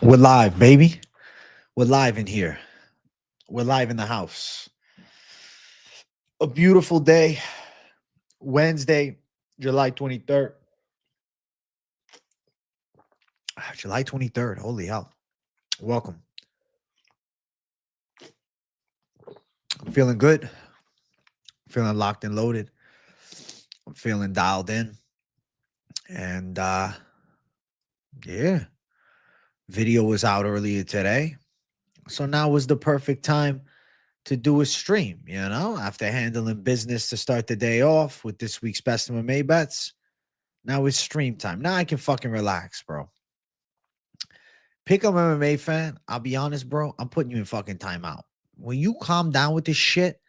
We're live, baby. We're live in here. We're live in the house. A beautiful day. Wednesday, July 23rd. July 23rd. Holy hell. Welcome. I'm feeling good. I'm feeling locked and loaded. I'm feeling dialed in. And yeah. Video was out earlier today. So now was the perfect time to do a stream, after handling business to start the day off with this week's Best MMA bets. Now it's stream time. Now I can fucking relax, bro. Pick up MMA fan. I'll be honest, bro. I'm putting you in fucking timeout. When you calm down with this shit,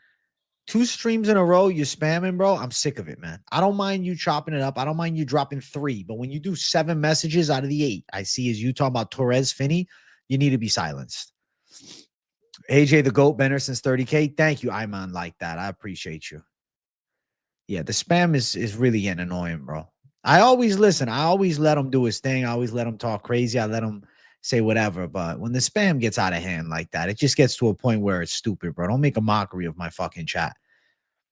2 streams in a row, you're spamming, bro. I'm sick of it, man. I don't mind you chopping it up. I don't mind you dropping 3. But when you do 7 messages out of the 8, I see is you talking about Torres Finney, you need to be silenced. AJ the GOAT Benner since 30K. Thank you, Iman, like that. I appreciate you. Yeah, the spam is really getting annoying, bro. I always listen. I always let him do his thing. I always let him talk crazy. I let him say whatever. But when the spam gets out of hand like that, it just gets to a point where it's stupid, bro. Don't make a mockery of my fucking chat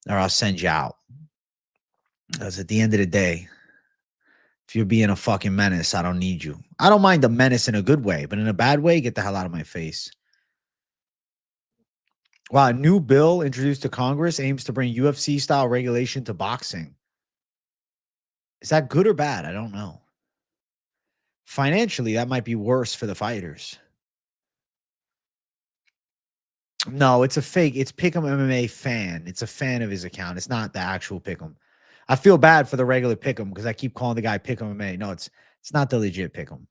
or I'll send you out. Because at the end of the day, if you're being a fucking menace, I don't need you. I don't mind the menace in a good way, but in a bad way, get the hell out of my face. Wow, a new bill introduced to Congress aims to bring UFC-style regulation to boxing. Is that good or bad? I don't know. Financially, that might be worse for the fighters. No, it's a fake. It's Pick'em MMA fan. It's a fan of his account. It's not the actual Pick'em. I feel bad for the regular Pick'em because I keep calling the guy Pick'em MMA. No, it's not the legit Pick'em.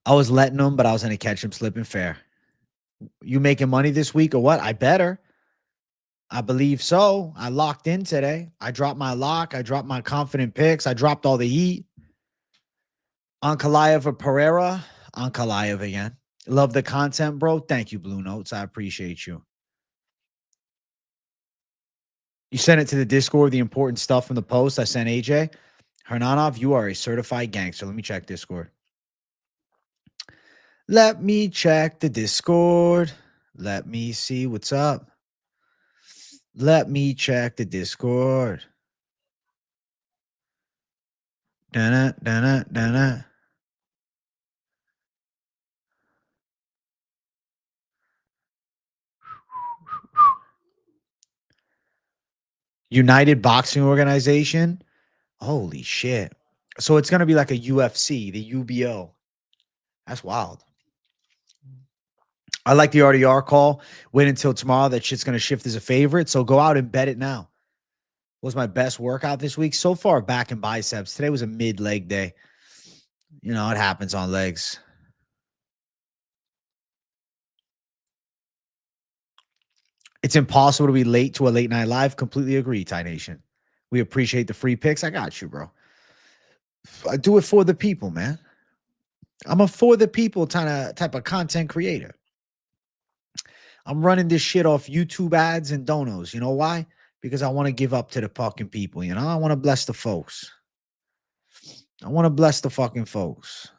I was letting him, but I was going to catch him slipping fair. You making money this week or what? I better. I believe so. I locked in today. I dropped my lock. I dropped my confident picks. I dropped all the heat. Ankalaev or Pereira. Ankalaev again. Love the content, bro. Thank you, Blue Notes. I appreciate you. You sent it to the Discord, the important stuff from the post I sent AJ. Hernanov, you are a certified gangster. Let me check Discord. Let me check the Discord. Let me see what's up. Let me check the Discord. Dun-dun, dun-dun, dun-dun. United Boxing Organization. Holy shit. So it's going to be like a UFC, the UBO. That's wild. I like the RDR call. Wait until tomorrow. That shit's going to shift as a favorite. So go out and bet it now. Was my best workout this week? So far, back and biceps. Today was a mid-leg day. You know, it happens on legs. It's impossible to be late to a late night live. Completely agree, Ty Nation. We appreciate the free picks. I got you, bro. I do it for the people, man. I'm a for the people type of content creator. I'm running this shit off YouTube ads and donos. You know why? Because I want to give up to the fucking people. You know, I want to bless the folks. I want to bless the fucking folks.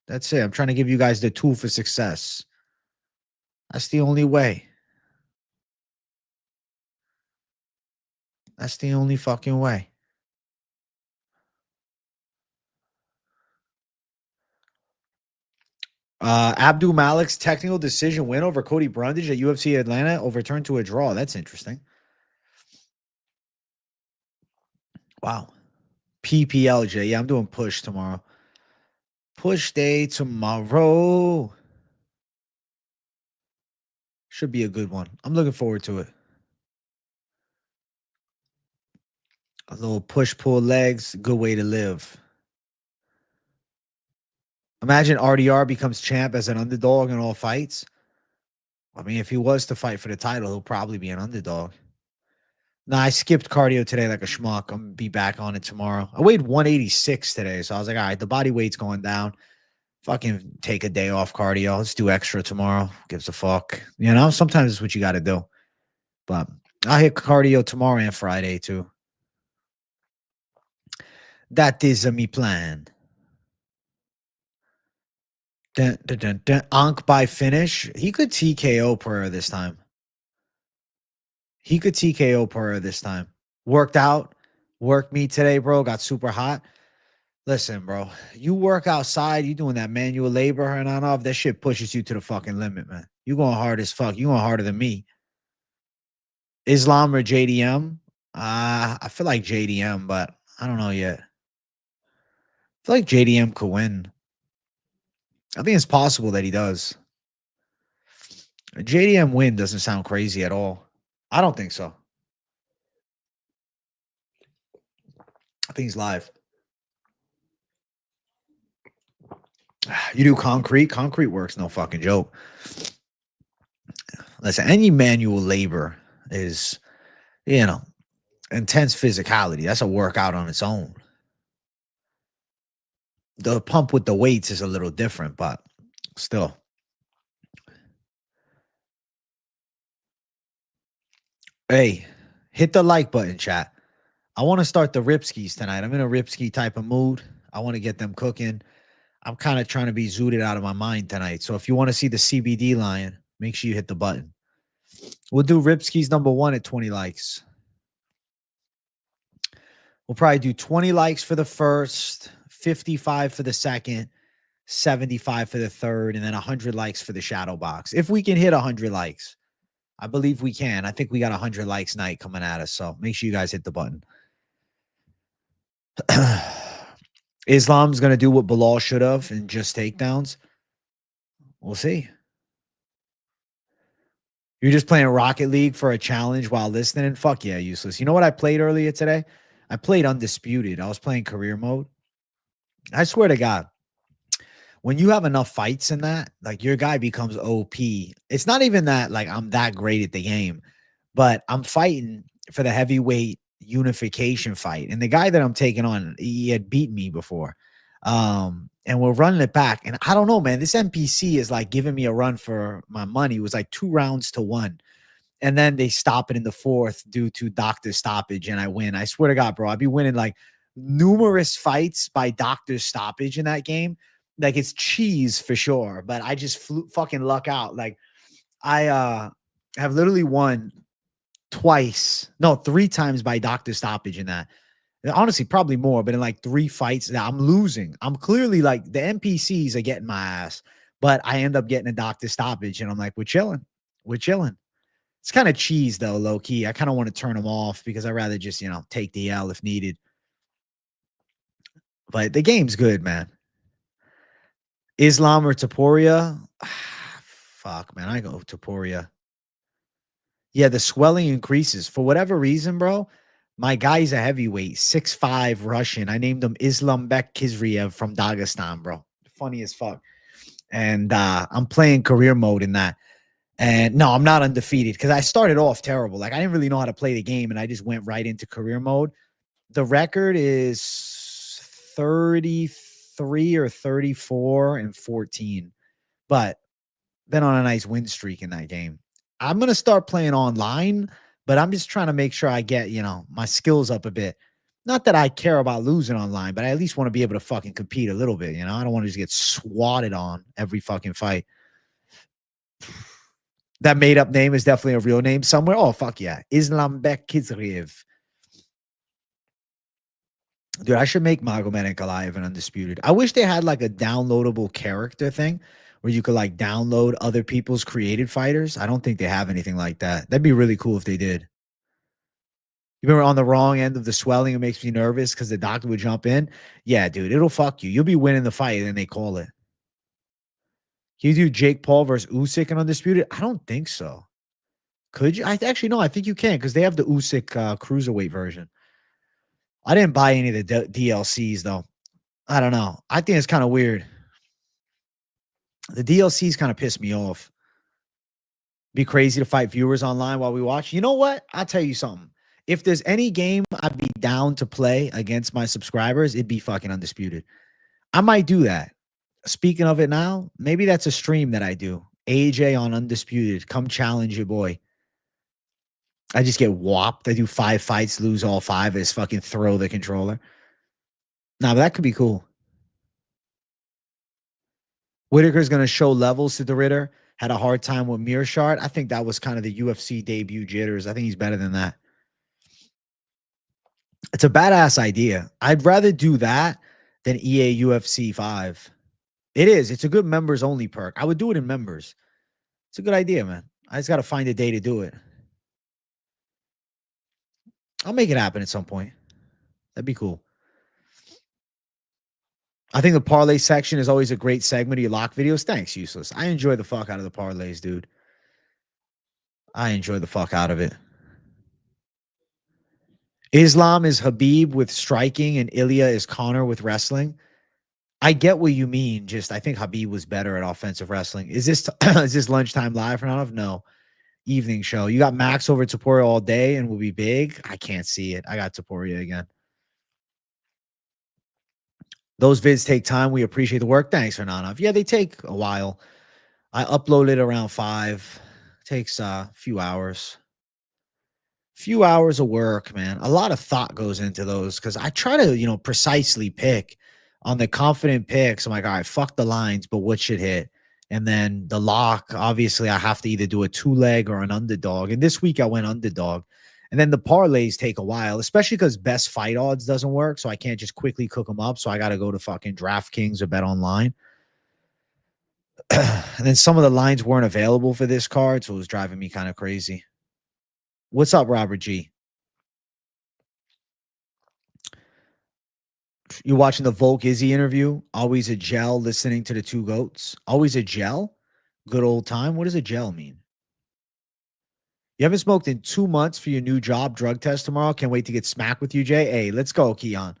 That's it. I'm trying to give you guys the tool for success. That's the only way. That's the only fucking way. Abdul Malik's technical decision win over Cody Brundage at UFC Atlanta overturned to a draw. That's interesting. Wow. PPLJ. Yeah, I'm doing push tomorrow. Push day tomorrow. Should be a good one. I'm looking forward to it. A little push-pull legs. Good way to live. Imagine RDR becomes champ as an underdog in all fights. I mean, if he was to fight for the title, he'll probably be an underdog. Nah, I skipped cardio today like a schmuck. I'm going to be back on it tomorrow. I weighed 186 today, so I was like, all right, the body weight's going down. Fucking take a day off cardio. Let's do extra tomorrow. Gives a fuck. You know, sometimes it's what you got to do. But I'll hit cardio tomorrow and Friday too. That is me plan. Dun, dun, dun, dun. Ankh by finish. He could TKO Pereira this time. He could TKO Pereira this time. Worked out. Worked me today, bro. Got super hot. Listen, bro. You work outside. You doing that manual labor and on off. That shit pushes you to the fucking limit, man. You going hard as fuck. You going harder than me. Islam or JDM? I feel like JDM, but I don't know yet. I feel like JDM could win. I think it's possible that he does. A JDM win doesn't sound crazy at all. I don't think so. I think he's live. You do concrete? Concrete works no fucking joke. Listen, any manual labor is, intense physicality. That's a workout on its own. The pump with the weights is a little different, but still. Hey, hit the like button, chat. I want to start the Ripskis tonight. I'm in a Ripski type of mood. I want to get them cooking. I'm kind of trying to be zooted out of my mind tonight. So if you want to see the CBD lion, make sure you hit the button. We'll do Ripskis number 1 at 20 likes. We'll probably do 20 likes for the first, 55 for the second, 75 for the third, and then 100 likes for the shadow box. If we can hit 100 likes, I believe we can. I think we got 100 likes night coming at us. So make sure you guys hit the button. Islam's going to do what Bilal should have and just takedowns. We'll see. You're just playing Rocket League for a challenge while listening? Fuck yeah, useless. You know what I played earlier today? I played Undisputed. I was playing career mode. I swear to God, when you have enough fights in that, like your guy becomes OP. It's not even that like I'm that great at the game, but I'm fighting for the heavyweight unification fight. And the guy that I'm taking on, he had beat me before. And we're running it back. And I don't know, man, this NPC is like giving me a run for my money. It was like 2 rounds to 1. And then they stop it in the 4th due to doctor stoppage, and I win. I swear to God, bro, I'd be winning like numerous fights by doctor stoppage in that game. Like it's cheese for sure, but I just fucking luck out. Like I have literally won 3 times by doctor stoppage in that. Honestly, probably more, but in like 3 fights now I'm losing. I'm clearly like the NPCs are getting my ass, but I end up getting a doctor stoppage, and I'm like, we're chilling. We're chilling. It's kind of cheese though, low key. I kind of want to turn them off because I'd rather just, take the L if needed. But the game's good, man. Islam or Taporia? Fuck, man. I go Taporia. Yeah, the swelling increases. For whatever reason, bro, my guy's a heavyweight, 6'5" Russian. I named him Islambek Kizriev from Dagestan, bro. Funny as fuck. And I'm playing career mode in that. And no, I'm not undefeated because I started off terrible. Like I didn't really know how to play the game, and I just went right into career mode. The record is 33 or 34 and 14, but been on a nice win streak in that game. I'm going to start playing online, but I'm just trying to make sure I get, my skills up a bit. Not that I care about losing online, but I at least want to be able to fucking compete a little bit. I don't want to just get swatted on every fucking fight. That made up name is definitely a real name somewhere. Oh, fuck yeah. Islambek Kizriev. Dude, I should make Magomed Ankalaev an Undisputed. I wish they had like a downloadable character thing where you could like download other people's created fighters. I don't think they have anything like that. That'd be really cool if they did. You remember on the wrong end of the swelling, it makes me nervous because the doctor would jump in. Yeah, dude, it'll fuck you. You'll be winning the fight and then they call it. Can you do Jake Paul versus Usyk and Undisputed? I don't think so. Could you? Actually, no, I think you can because they have the Usyk cruiserweight version. I didn't buy any of the DLCs, though. I don't know. I think it's kind of weird. The DLCs kind of piss me off. Be crazy to fight viewers online while we watch. You know what? I'll tell you something. If there's any game I'd be down to play against my subscribers, it'd be fucking Undisputed. I might do that. Speaking of it now, maybe that's a stream that I do. AJ on Undisputed. Come challenge your boy. I just get whopped. I do 5 fights, lose all 5. I just fucking throw the controller. Nah, but that could be cool. Whitaker's going to show levels to the Ritter. Had a hard time with Mearshart. I think that was kind of the UFC debut jitters. I think he's better than that. It's a badass idea. I'd rather do that than EA UFC 5. It is. It's a good members only perk. I would do it in members. It's a good idea, man. I just got to find a day to do it. I'll make it happen at some point. That'd be cool. I think the parlay section is always a great segment of your lock videos. Thanks, Useless. I enjoy the fuck out of the parlays, dude. I enjoy the fuck out of it. Islam is Habib with striking and Ilya is Connor with wrestling. I get what you mean. Just I think Habib was better at offensive wrestling. Is this lunchtime live for Nanov? No. Evening show. You got Max over at Taporia all day and will be big. I can't see it. I got Taporia again. Those vids take time. We appreciate the work. Thanks, Hernanov. Yeah, they take a while. I upload it around 5. Takes a few hours. Few hours of work, man. A lot of thought goes into those because I try to, precisely pick on the confident picks. I'm like, all right, fuck the lines, but what should hit? And then the lock, obviously, I have to either do a 2-leg or an underdog. And this week I went underdog. And then the parlays take a while, especially because best fight odds doesn't work. So I can't just quickly cook them up. So I got to go to fucking DraftKings or Bet Online. And then some of the lines weren't available for this card. So it was driving me kind of crazy. What's up, Robert G? You watching the Volk Izzy interview? Always a gel listening to the two goats. Always a gel? Good old time. What does a gel mean? You haven't smoked in 2 months for your new job drug test tomorrow. Can't wait to get smacked with you, Jay. Hey, let's go, Keon.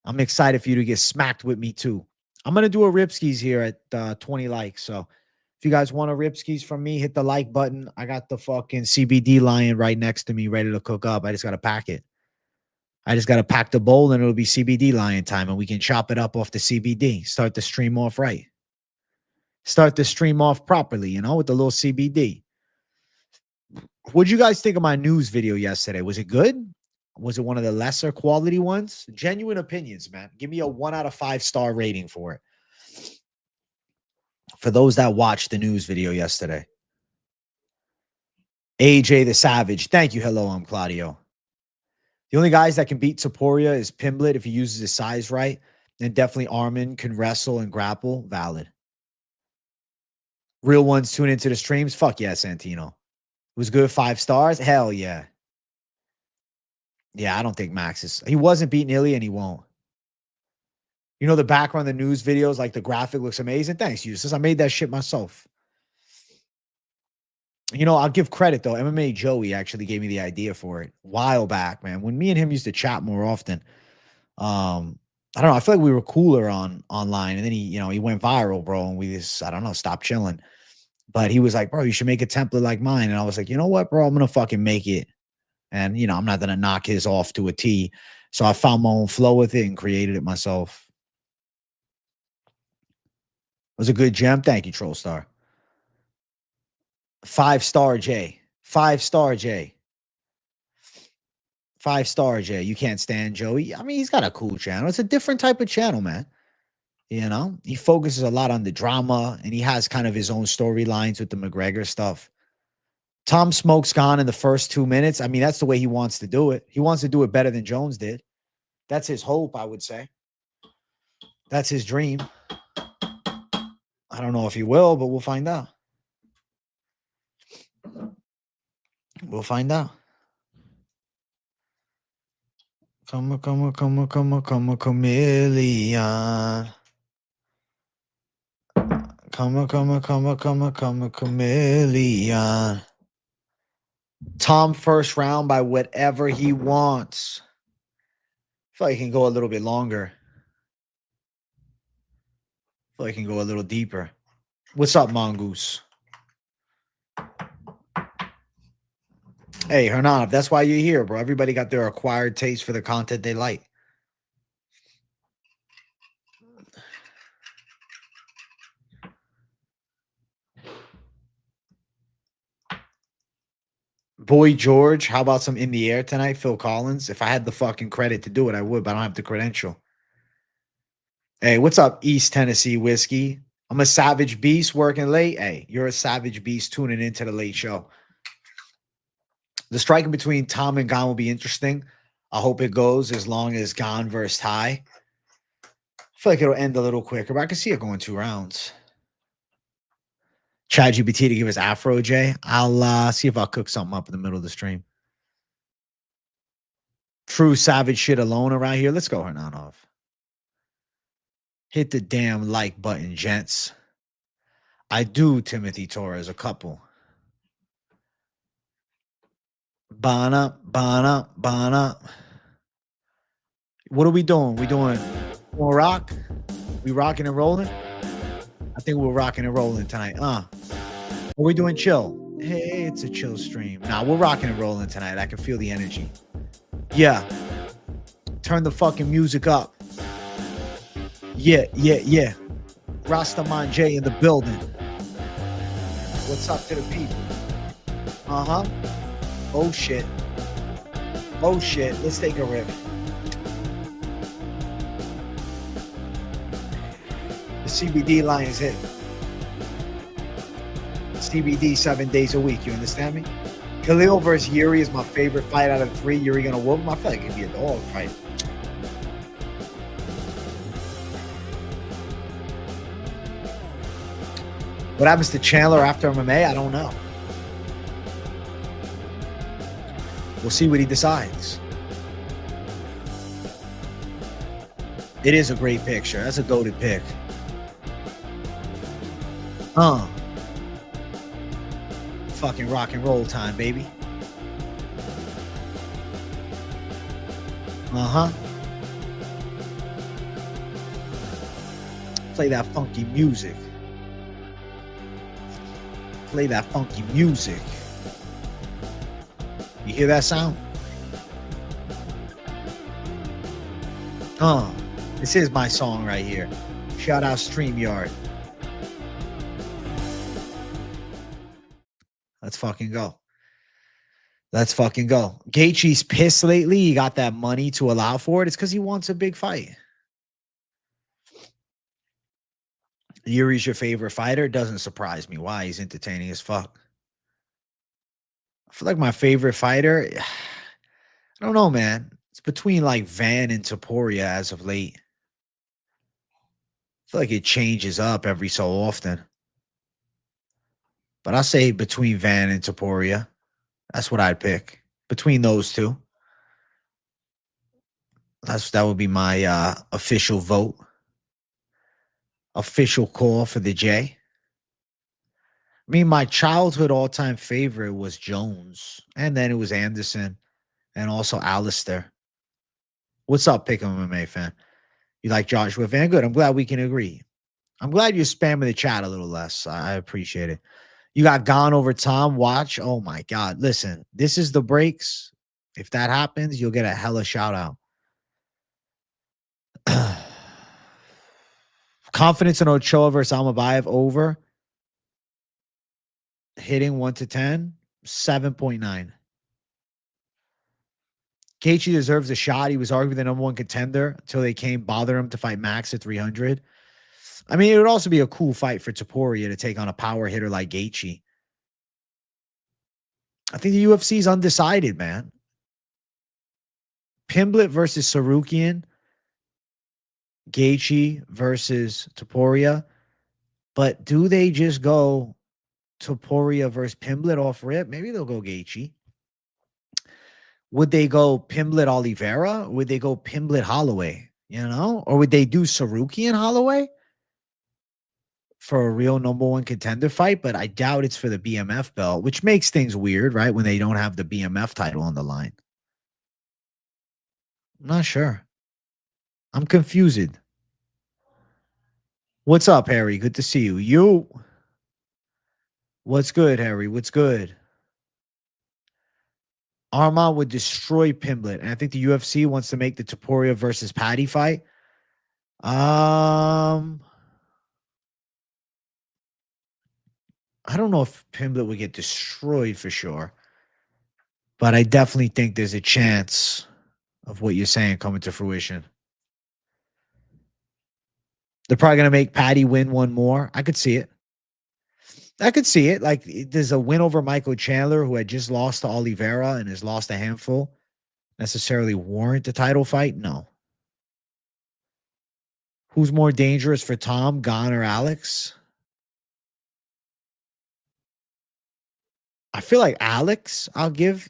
I'm excited for you to get smacked with me too. I'm going to do a Ripskis here at 20 likes. So if you guys want a Ripskis from me, hit the like button. I got the fucking CBD lion right next to me ready to cook up. I just got to pack it. I just got to pack the bowl and it'll be CBD lion time and we can chop it up off the CBD. Start the stream off right. Start the stream off properly, with the little CBD. What'd you guys think of my news video yesterday? Was it good? Was it one of the lesser quality ones? Genuine opinions, man. Give me a 1 out of 5 star rating for it. For those that watched the news video yesterday. AJ the Savage. Thank you. Hello, I'm Claudio. The only guys that can beat Taporia is Pimblett if he uses his size right. And definitely Armin can wrestle and grapple. Valid. Real ones tune into the streams. Fuck yeah, Santino. It was good. 5 stars. Hell yeah. Yeah, I don't think Max is. He wasn't beating Ilya and he won't. The background of the news videos, like the graphic looks amazing. Thanks, Eustace. I made that shit myself. I'll give credit though. MMA Joey actually gave me the idea for it a while back, man. When me and him used to chat more often. I don't know. I feel like we were cooler online. And then he went viral, bro. And we just, I don't know, stopped chilling. But he was like, bro, you should make a template like mine. And I was like, you know what, bro? I'm going to fucking make it. And, I'm not going to knock his off to a T. So I found my own flow with it and created it myself. It was a good gem. Thank you, Troll Star. 5 star J. 5 star J. 5 star J. You can't stand Joey. I mean, he's got a cool channel. It's a different type of channel, man. He focuses a lot on the drama and he has kind of his own storylines with the McGregor stuff. Tom Smoke's gone in the first 2 minutes. I mean, that's the way he wants to do it. He wants to do it better than Jones did. That's his hope, I would say. That's his dream. I don't know if he will, but we'll find out. We'll find out. Come on, chameleon. Come on, chameleon. Tom first round by whatever he wants. I feel like he can go a little bit longer. I feel like he can go a little deeper. What's up, Mongoose? Hey, Hernan, that's why you're here, bro. Everybody got their acquired taste for the content they like. Boy George, how about some In the Air tonight? Phil Collins. If I had the fucking credit to do it, I would, but I don't have the credential. Hey, what's up, East Tennessee Whiskey? I'm a savage beast working late. Hey, you're a savage beast tuning into the late show. The striking between Tom and Gane will be interesting. I hope it goes as long as Gane versus Ty. I feel like it'll end a little quicker, but I can see it going 2 rounds. ChatGPT to give us Afro J. I'll see if I'll cook something up in the middle of the stream. True savage shit alone around here. Let's go, Hernanov. Hit the damn like button, gents. I do, Timothy Torres, a couple. Bana, bana, bana. What are we doing? We doing rock? We rocking and rolling? I think we're rocking and rolling tonight. Are we doing chill? Hey, it's a chill stream. Nah, we're rocking and rolling tonight. I can feel the energy. Yeah. Turn the fucking music up. Yeah, yeah, yeah. Rastaman J in the building. What's up to the people? Uh-huh. Oh, shit. Oh, shit. Let's take a rip. The CBD lion's hit. CBD 7 days a week. You understand me? Khalil versus Yuri is my favorite fight out of 3. Yuri gonna whoop him. I feel like it'd be a dog fight. What happens to Chandler after MMA? I don't know. We'll see what he decides. It is a great picture. That's a goated pick. Fucking rock and roll time, baby. Play that funky music. Play that funky music. You hear that sound? This is my song right here. Shout out StreamYard. Let's fucking go. Let's fucking go. Gaethje's pissed lately. He got that money to allow for it. It's because he wants a big fight. Yuri's your favorite fighter? Doesn't surprise me. Why? He's entertaining as fuck. I feel like my favorite fighter, I don't know, man. It's between like Van and Topuria as of late. I feel like it changes up every so often. But I'll say between Van and Topuria. That's what I'd pick. Between those two. That would be my official vote. Official call for the J. I mean, my childhood all-time favorite was Jones. And then it was Anderson. And also Alistair. What's up, Pick'em MMA fan? You like Joshua Van? Good. I'm glad we can agree. I'm glad you're spamming the chat a little less. I appreciate it. You got Gone over Tom. Watch. Oh, my God. Listen, this is the breaks. If that happens, you'll get a hella shout-out. Confidence in Ochoa versus Almabayev over. Hitting 1 to 10. 7.9. Gaethje deserves a shot. He was arguably the #1 contender until they came bother him to fight Max at 300. I mean, it would also be a cool fight for Topuria to take on a power hitter like Gaethje. I think the UFC is undecided, man. Pimblett versus Sarukian. Gaethje versus Topuria. But do they just go Topuria versus Pimblett off rip? Maybe they'll go Gaethje. Would they go Pimblett Oliveira? Would they go Pimblett Holloway? You know? Or would they do Sarukian Holloway for a real #1 contender fight? But I doubt it's for the BMF belt, which makes things weird, right? When they don't have the BMF title on the line. I'm not sure. I'm confused. What's up, Harry? Good to see you. You. What's good, Harry? What's good? Armand would destroy Pimblett. And I think the UFC wants to make the Topuria versus Patty fight. I don't know if Pimblett would get destroyed for sure. But I definitely think there's a chance of what you're saying coming to fruition. They're probably going to make Patty win one more. I could see it. I could see it. Like, there's a win over Michael Chandler, who had just lost to Oliveira and has lost a handful, necessarily warrant the title fight? No. Who's more dangerous for Tom, Gane or Alex? I feel like Alex, I'll give,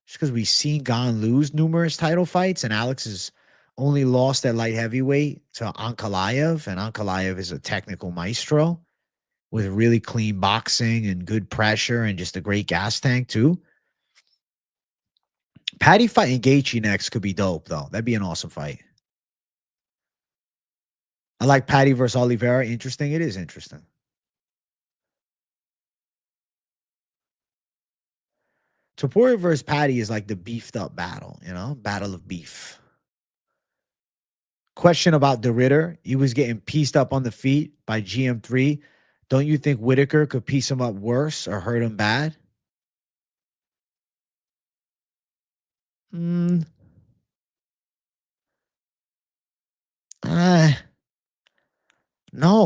just because we've seen Gane lose numerous title fights, and Alex has only lost at light heavyweight to Ankalaev, and Ankalaev is a technical maestro with really clean boxing and good pressure and just a great gas tank too. Patty fighting Gaethje next could be dope, though. That'd be an awesome fight. I like Patty versus Oliveira. Interesting. It is interesting. Topuria versus Patty is like the beefed up battle, battle of beef. Question about De Ridder. He was getting pieced up on the feet by GM3. Don't you think Whitaker could piece him up worse or hurt him bad? No,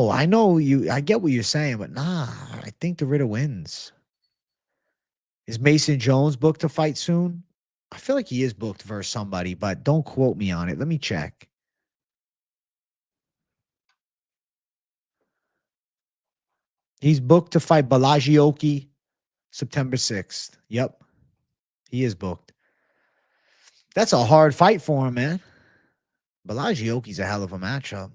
I know you. I get what you're saying, but nah, I think De Ridder wins. Is Mason Jones booked to fight soon? I feel like he is booked versus somebody, but don't quote me on it. Let me check. He's booked to fight Balagioki September 6th. Yep. He is booked. That's a hard fight for him, man. Balagioki's a hell of a matchup.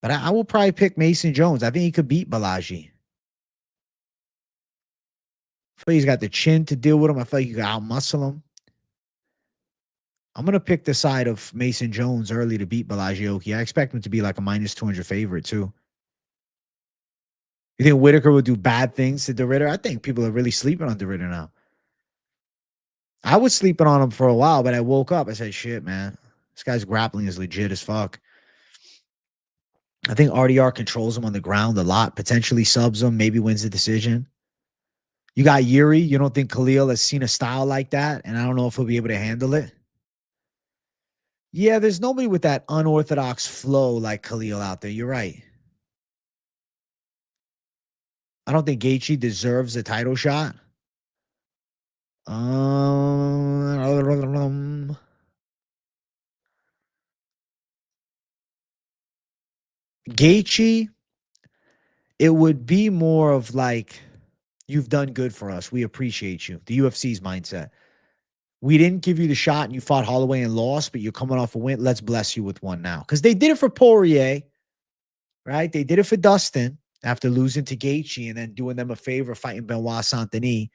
But I will probably pick Mason Jones. I think he could beat Balaji. I feel like he's got the chin to deal with him. I feel like you can out-muscle him. I'm going to pick the side of Mason Jones early to beat Balagioki. I expect him to be like a minus 200 favorite, too. You think Whitaker will do bad things to De Ridder? I think people are really sleeping on De Ridder now. I was sleeping on him for a while, but I woke up. I said, shit, man. This guy's grappling is legit as fuck. I think RDR controls him on the ground a lot, potentially subs him, maybe wins the decision. You got Yuri. You don't think Khalil has seen a style like that? And I don't know if he'll be able to handle it. Yeah, there's nobody with that unorthodox flow like Khalil out there. You're right. I don't think Gaethje deserves a title shot. Gaethje, it would be more of like, you've done good for us. We appreciate you. The UFC's mindset. We didn't give you the shot and you fought Holloway and lost, but you're coming off a win. Let's bless you with one now. Because they did it for Poirier, right? They did it for Dustin after losing to Gaethje and then doing them a favor fighting Benoit Saint-Denis.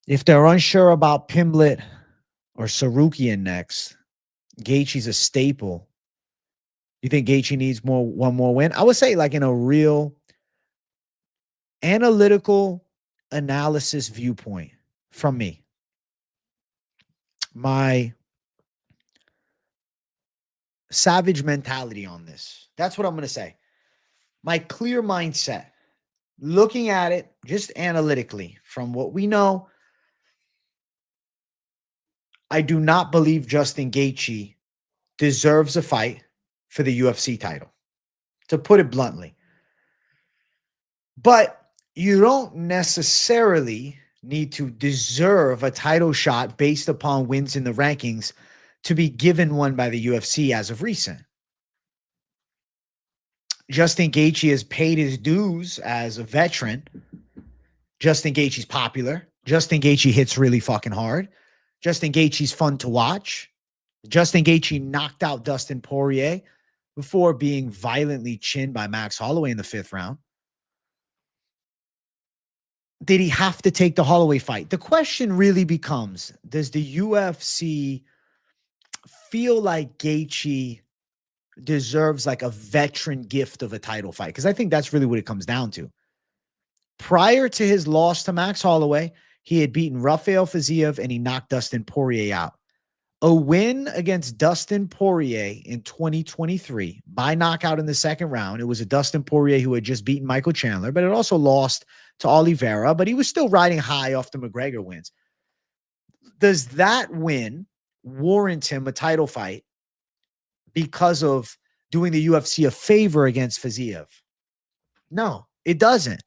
If they're unsure about Pimblett or Sarukian next, Gaethje's a staple. You think Gaethje needs one more win? I would say, like, in a real analytical analysis viewpoint from me, my savage mentality on this. That's what I'm going to say. My clear mindset, looking at it just analytically from what we know, I do not believe Justin Gaethje deserves a fight for the UFC title, to put it bluntly. But you don't necessarily need to deserve a title shot based upon wins in the rankings to be given one by the UFC as of recent. Justin Gaethje has paid his dues as a veteran. Justin Gaethje's popular. Justin Gaethje hits really fucking hard. Justin Gaethje's fun to watch. Justin Gaethje knocked out Dustin Poirier before being violently chinned by Max Holloway in the 5th round. Did he have to take the Holloway fight? The question really becomes, does the UFC feel like Gaethje deserves like a veteran gift of a title fight? Because I think that's really what it comes down to. Prior to his loss to Max Holloway, he had beaten Rafael Fiziev and he knocked Dustin Poirier out. A win against Dustin Poirier in 2023 by knockout in the 2nd round. It was a Dustin Poirier who had just beaten Michael Chandler, but it also lost to Oliveira, but he was still riding high off the McGregor wins. Does that win warrant him a title fight because of doing the UFC a favor against Fiziev. No, it doesn't.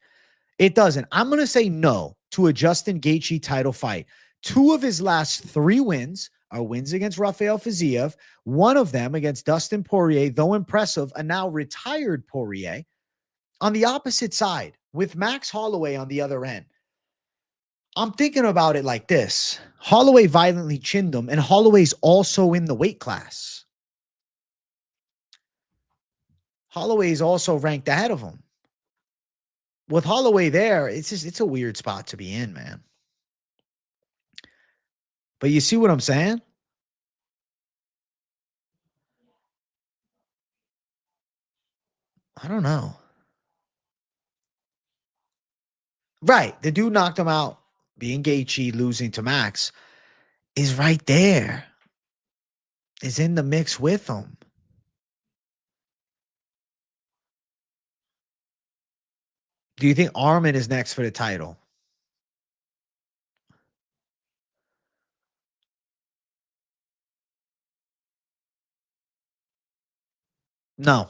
It doesn't. I'm going to say no to a Justin Gaethje title fight. 2 of his last 3 wins are wins against Rafael Fiziev. 1 of them against Dustin Poirier, though impressive, a now retired Poirier. On the opposite side, with Max Holloway on the other end, I'm thinking about it like this. Holloway violently chinned him, and Holloway's also in the weight class. Holloway's also ranked ahead of him. With Holloway there, it's a weird spot to be in, man. But you see what I'm saying? I don't know. Right. The dude knocked him out. Being Gaethje, losing to Max, is right there. Is in the mix with him. Do you think Arman is next for the title? No.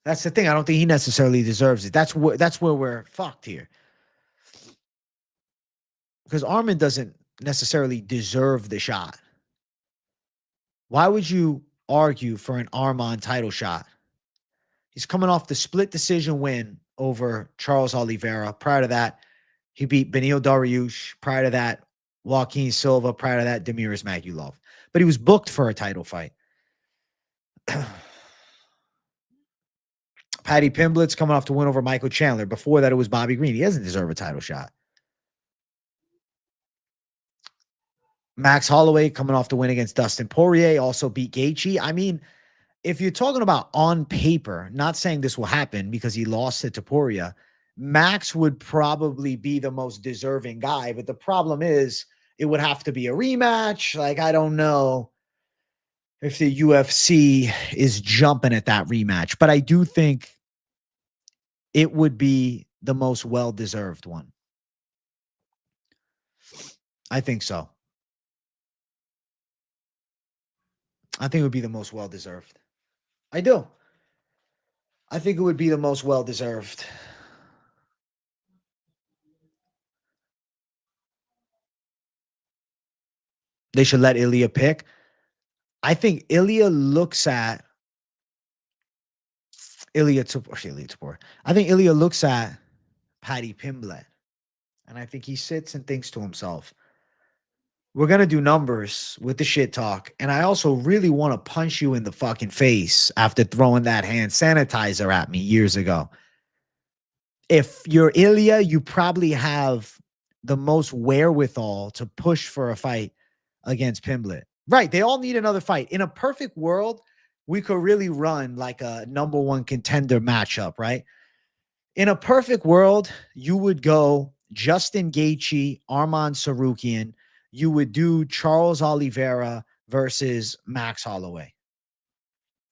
That's the thing. I don't think he necessarily deserves it. That's where we're fucked here. Because Arman doesn't necessarily deserve the shot. Why would you argue for an Arman title shot? He's coming off the split decision win over Charles Oliveira. Prior to that, he beat Beneil Dariush. Prior to that, Joaquin Silva. Prior to that, Demiris Magulov. But he was booked for a title fight. Paddy Pimblett's coming off to win over Michael Chandler. Before that, it was Bobby Green. He doesn't deserve a title shot. Max Holloway coming off to win against Dustin Poirier, also beat Gaethje. I mean, if you're talking about on paper, not saying this will happen because he lost it to Poirier, Max would probably be the most deserving guy. But the problem is it would have to be a rematch. Like, I don't know if the UFC is jumping at that rematch, but I do think it would be the most well-deserved one. I think so. I think it would be the most well-deserved. I do. I think it would be the most well-deserved. They should let Ilya pick. I think Ilya looks at I think Ilya looks at Paddy Pimblett, and I think he sits and thinks to himself, we're going to do numbers with the shit talk, and I also really want to punch you in the fucking face after throwing that hand sanitizer at me years ago. If you're Ilya, you probably have the most wherewithal to push for a fight against Pimblett. Right. They all need another fight. In a perfect world, we could really run like a number 1 contender matchup, right? In a perfect world, you would go Justin Gaethje, Arman Tsarukyan. You would do Charles Oliveira versus Max Holloway.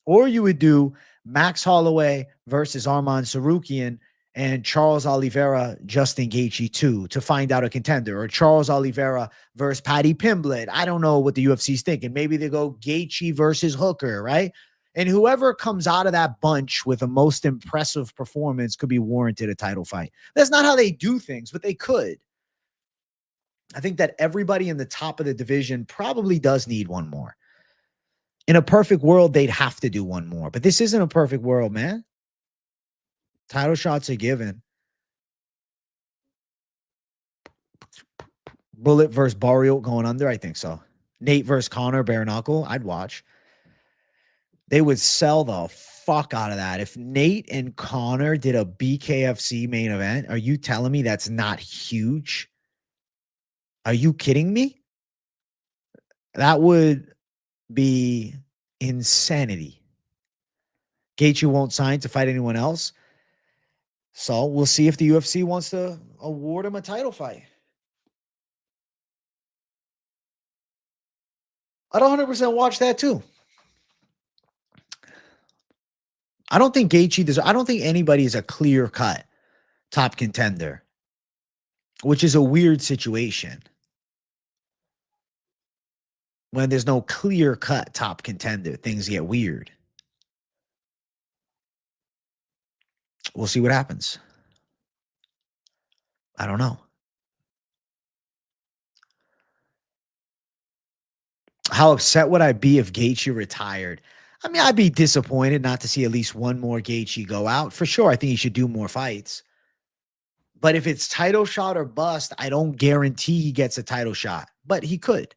Or you would do Max Holloway versus Arman Tsarukyan and Charles Oliveira, Justin Gaethje too, to find out a contender, or Charles Oliveira versus Paddy Pimblett. I don't know what the UFC's thinking. Maybe they go Gaethje versus Hooker, right? And whoever comes out of that bunch with the most impressive performance could be warranted a title fight. That's not how they do things, but they could. I think that everybody in the top of the division probably does need one more. In a perfect world, they'd have to do one more, but this isn't a perfect world, man. Title shots are given. Bullet versus Barrios going under, I think so. Nate versus Connor, bare knuckle, I'd watch. They would sell the fuck out of that. If Nate and Connor did a BKFC main event, are you telling me that's not huge? Are you kidding me? That would be insanity. Gaethje won't sign to fight anyone else. So we'll see if the UFC wants to award him a title fight. I'd 100% watch that too. I don't think Gaethje I don't think anybody is a clear-cut top contender, which is a weird situation. When there's no clear-cut top contender, things get weird. We'll see what happens. I don't know. How upset would I be if Gaethje retired? I mean, I'd be disappointed not to see at least one more Gaethje go out. For sure, I think he should do more fights. But if it's title shot or bust, I don't guarantee he gets a title shot, but he could.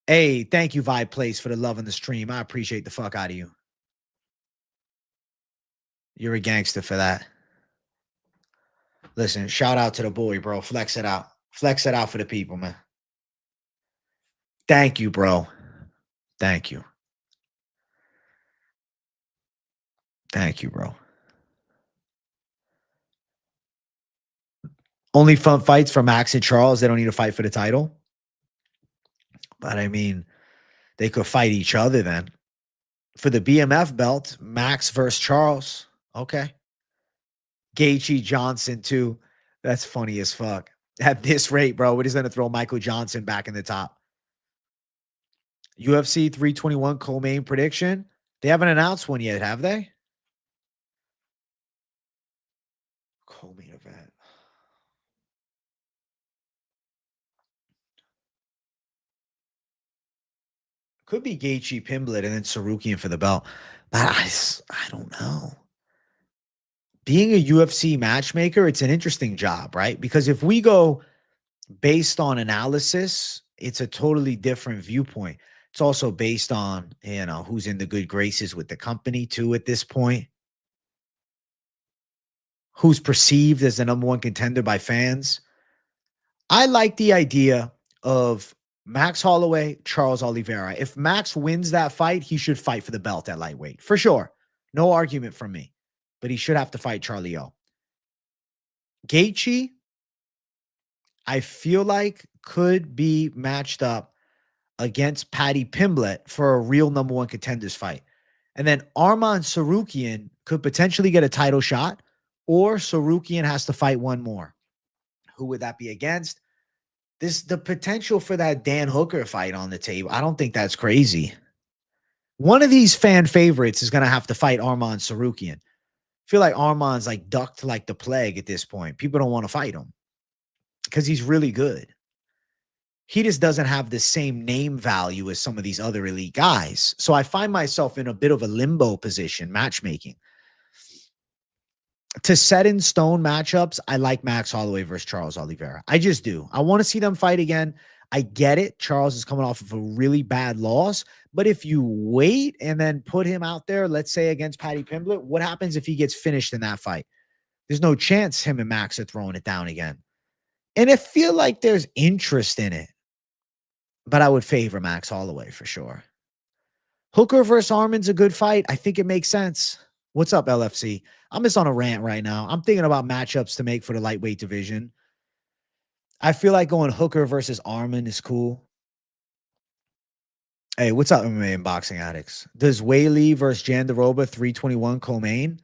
Hey, thank you, Vibe Place, for the love in the stream. I appreciate the fuck out of you. You're a gangster for that. Listen, shout out to the boy, bro. Flex it out. Flex it out for the people, man. Thank you, bro. Thank you. Thank you, bro. Only fun fights for Max and Charles. They don't need to fight for the title. But I mean, they could fight each other then. For the BMF belt, Max versus Charles. Okay. Gaethje Johnson, too. That's funny as fuck. At this rate, bro, we're just going to throw Michael Johnson back in the top. UFC 321 co-main prediction. They haven't announced one yet, have they? Co-main event. Could be Gaethje, Pimblett, and then Sarukian for the belt. But I don't know. Being a UFC matchmaker, it's an interesting job, right? Because if we go based on analysis, it's a totally different viewpoint. It's also based on, who's in the good graces with the company too at this point. Who's perceived as the number one contender by fans. I like the idea of Max Holloway, Charles Oliveira. If Max wins that fight, he should fight for the belt at lightweight. For sure. No argument from me. But he should have to fight Charlie O. Gaethje, I feel like could be matched up against Paddy Pimblett for a real number one contenders fight. And then Arman Sarukian could potentially get a title shot, or Sarukian has to fight one more. Who would that be against? The potential for that Dan Hooker fight on the table. I don't think that's crazy. One of these fan favorites is going to have to fight Arman Sarukian. I feel like Arman's like ducked like the plague at this point. People don't want to fight him because he's really good. He just doesn't have the same name value as some of these other elite guys. So I find myself in a bit of a limbo position matchmaking. To set in stone matchups, I like Max Holloway versus Charles Oliveira. I just do. I want to see them fight again. I get it. Charles is coming off of a really bad loss. But if you wait and then put him out there, let's say against Paddy Pimblett, what happens if he gets finished in that fight? There's no chance him and Max are throwing it down again. And I feel like there's interest in it. But I would favor Max Holloway for sure. Hooker versus Arman's a good fight. I think it makes sense. What's up, LFC? I'm just on a rant right now. I'm thinking about matchups to make for the lightweight division. I feel like going Hooker versus Arman is cool. Hey, what's up, MMA and boxing addicts? Does Whaley versus Jandaroba 321 co-main?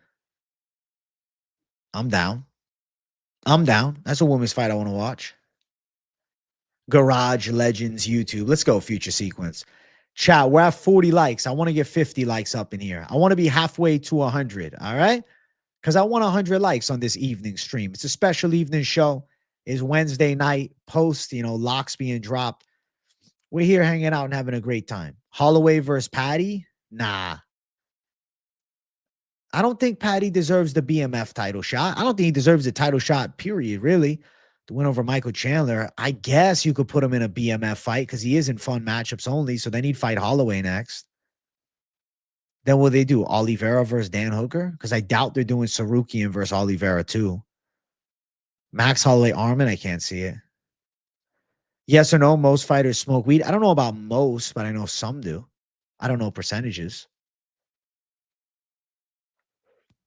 I'm down. I'm down. That's a women's fight I want to watch. Garage Legends YouTube. Let's go, future sequence. Chat, we're at 40 likes. I want to get 50 likes up in here. I want to be halfway to 100, all right? Because I want 100 likes on this evening stream. It's a special evening show. It's Wednesday night, post, locks being dropped. We're here hanging out and having a great time. Holloway versus Paddy? Nah. I don't think Paddy deserves the BMF title shot. I don't think he deserves the title shot, period, really. The win over Michael Chandler. I guess you could put him in a BMF fight because he is in fun matchups only. So then he'd fight Holloway next. Then what they do? Oliveira versus Dan Hooker? Because I doubt they're doing Sarukian versus Oliveira too. Max Holloway Arman? I can't see it. Yes or no? Most fighters smoke weed. I don't know about most, but I know some do. I don't know percentages.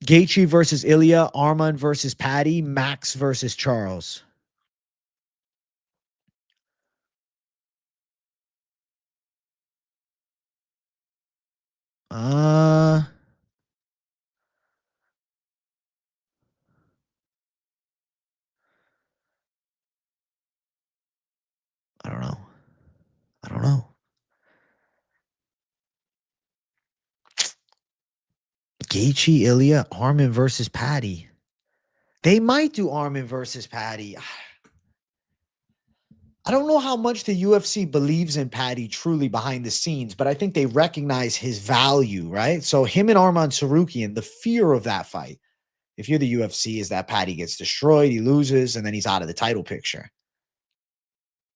Gaethje versus Ilya, Arman versus Paddy, Max versus Charles. I don't know. I don't know. Gaethje, Ilya, Arman versus Patty. They might do Arman versus Patty. I don't know how much the UFC believes in Patty truly behind the scenes, but I think they recognize his value, right? So him and Arman Tsarukyan, the fear of that fight, if you're the UFC, is that Patty gets destroyed, he loses, and then he's out of the title picture.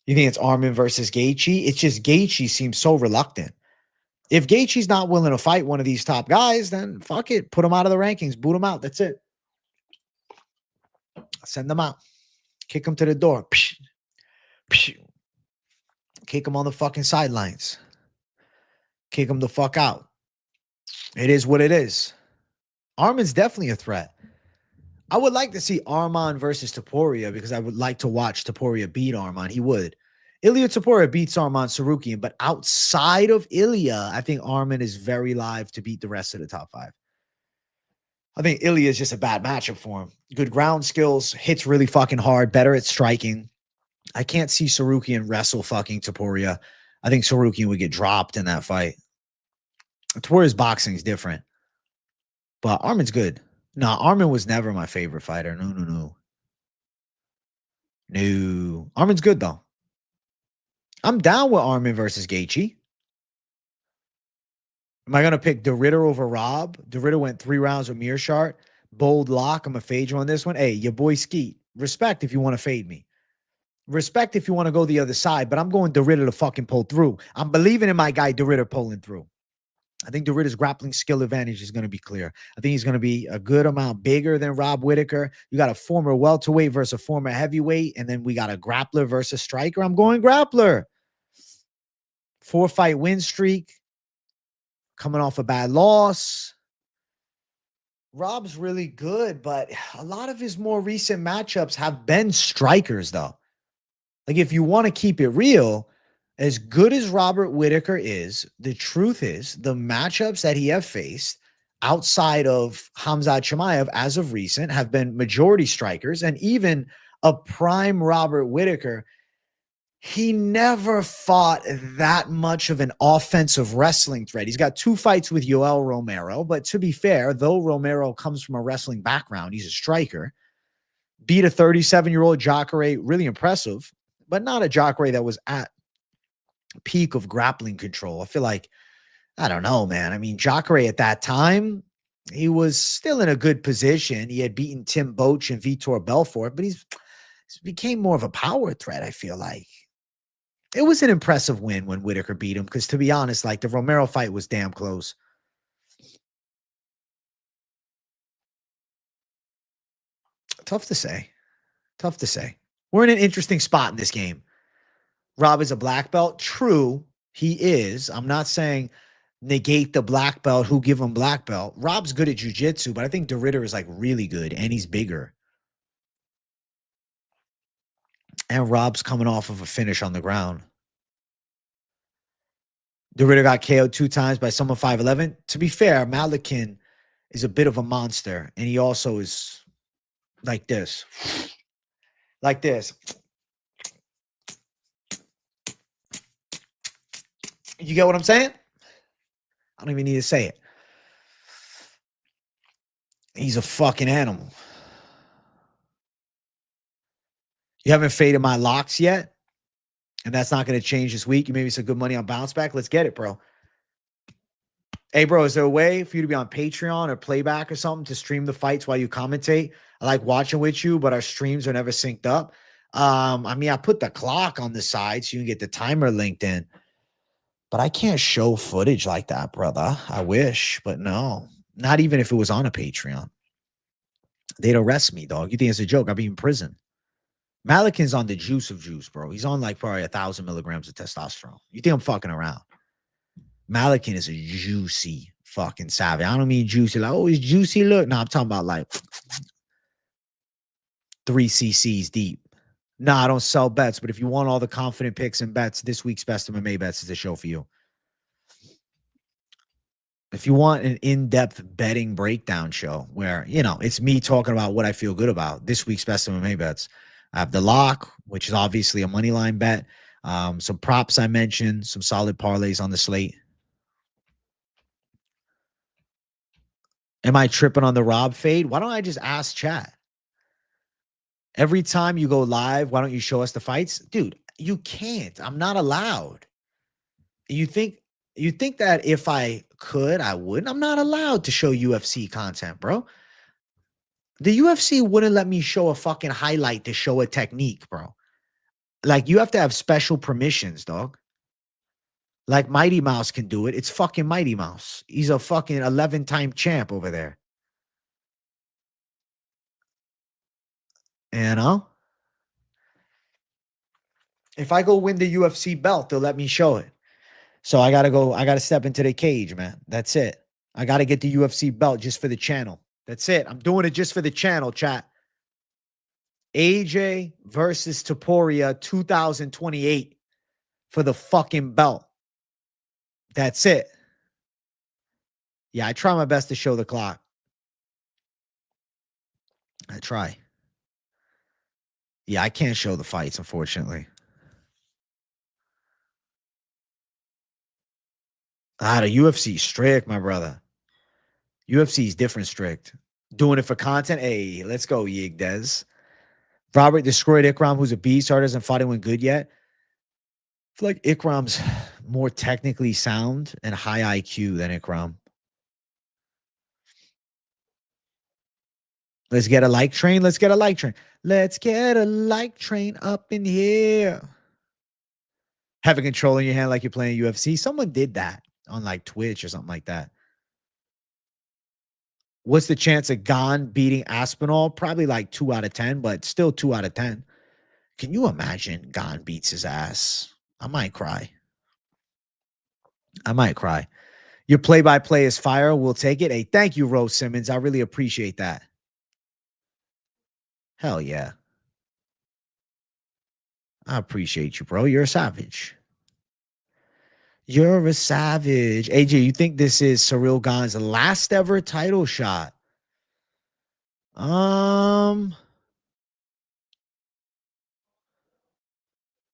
You think it's Arman versus Gaethje? It's just Gaethje seems so reluctant. If Gaethje's not willing to fight one of these top guys, then fuck it. Put him out of the rankings. Boot him out. That's it. Send them out. Kick him to the door. Psh, psh. Kick him on the fucking sidelines. Kick him the fuck out. It is what it is. Arman's definitely a threat. I would like to see Arman versus Topuria because I would like to watch Topuria beat Arman. He would. Ilya Topuria beats Arman Tsarukyan, but outside of Ilya, I think Arman is very live to beat the rest of the top 5. I think Ilya is just a bad matchup for him. Good ground skills, hits really fucking hard, better at striking. I can't see Tsarukyan wrestle fucking Topuria. I think Tsarukyan would get dropped in that fight. Topuria's boxing is different. But Arman's good. No, Arman was never my favorite fighter. No. Arman's good, though. I'm down with Arman versus Gaethje. Am I going to pick DeRitter over Rob? DeRitter went 3 rounds with Mearshart. Bold lock. I'm going to fade you on this one. Hey, your boy Skeet. Respect if you want to fade me. Respect if you want to go the other side, but I'm going DeRitter to fucking pull through. I'm believing in my guy DeRitter pulling through. I think DeRitter's grappling skill advantage is going to be clear. I think he's going to be a good amount bigger than Rob Whittaker. You got a former welterweight versus a former heavyweight, and then we got a grappler versus striker. I'm going grappler. 4-fight win streak. Coming off a bad loss. Rob's really good, but a lot of his more recent matchups have been strikers, though. Like, if you want to keep it real, as good as Robert Whittaker is, the truth is the matchups that he have faced outside of Khamzat Chimaev as of recent have been majority strikers, and even a prime Robert Whittaker, he never fought that much of an offensive wrestling threat. He's got 2 fights with Yoel Romero, but to be fair, though Romero comes from a wrestling background, he's a striker. Beat a 37-year-old Jacare, really impressive, but not a Jacare that was at peak of grappling control. I feel like, I don't know, man. I mean, Jacare at that time, he was still in a good position. He had beaten Tim Boetsch and Vitor Belfort, but he's became more of a power threat, I feel like. It was an impressive win when Whittaker beat him because, to be honest, like, the Romero fight was damn close. Tough to say. Tough to say. We're in an interesting spot in this game. Rob is a black belt. True, he is. I'm not saying negate the black belt who give him black belt. Rob's good at jiu-jitsu, but I think DeRitter is like really good, and he's bigger. And Rob's coming off of a finish on the ground. DeRitter got KO'd 2 times by someone 5'11". To be fair, Malikin is a bit of a monster, and he also is like this. Like this. You get what I'm saying? I don't even need to say it. He's a fucking animal. You haven't faded my locks yet, and that's not going to change this week. You made me some good money on bounce back. Let's get it, bro. Hey, bro, is there a way for you to be on Patreon or playback or something to stream the fights while you commentate? I like watching with you, but our streams are never synced up. I mean, I put the clock on the side so you can get the timer linked in, but I can't show footage like that, brother. I wish, but no, not even if it was on a Patreon. They'd arrest me, dog. You think it's a joke? I'd be in prison. Malikin's on the juice of juice, bro. He's on like probably 1,000 milligrams of testosterone. You think I'm fucking around? Malikin is a juicy fucking savage. I don't mean juicy like, oh, it's juicy. Look, no, I'm talking about like 3 cc's deep. No, I don't sell bets, but if you want all the confident picks and bets, this week's Best MMA Bets is the show for you. If you want an in-depth betting breakdown show where, you know, it's me talking about what I feel good about, this week's Best MMA Bets. I have the lock, which is obviously a money line bet. Some props I mentioned, some solid parlays on the slate. Am I tripping on the Rob fade? Why don't I just ask chat? Every time you go live, why don't you show us the fights? Dude, you can't. I'm not allowed. You think you think that if I could, I wouldn't? I'm not allowed to show UFC content, bro. The UFC wouldn't let me show a fucking highlight to show a technique, bro. Like, you have to have special permissions, dog. Like Mighty Mouse can do it. It's fucking Mighty Mouse. He's a fucking 11-time champ over there. You know? If I go win the UFC belt, they'll let me show it. So I gotta step into the cage, man. That's it. I gotta get the UFC belt just for the channel. That's it. I'm doing it just for the channel, chat. AJ versus Taporia 2028 for the fucking belt. That's it. Yeah, I try my best to show the clock. I try. Yeah, I can't show the fights, unfortunately. The UFC strict, my brother. UFC is different strict. Doing it for content. Hey, let's go, Yig Dez. Robert destroyed Ikram, who's a beast. Hard hasn't fought anyone good yet. I feel like Ikram's more technically sound and high IQ than Ikram. Let's get a like train. Let's get a like train. Let's get a like train up in here. Have a control in your hand like you're playing UFC. Someone did that on like Twitch or something like that. What's the chance of Gane beating Aspinall? Probably like 2 out of 10, but still 2 out of 10. Can you imagine Gane beats his ass? I might cry. I might cry. Your play-by-play is fire. We'll take it. Hey, thank you, Rose Simmons. I really appreciate that. Hell yeah. I appreciate you, bro. You're a savage. You're a savage. AJ, you think this is Cyril Gane's last ever title shot? I'm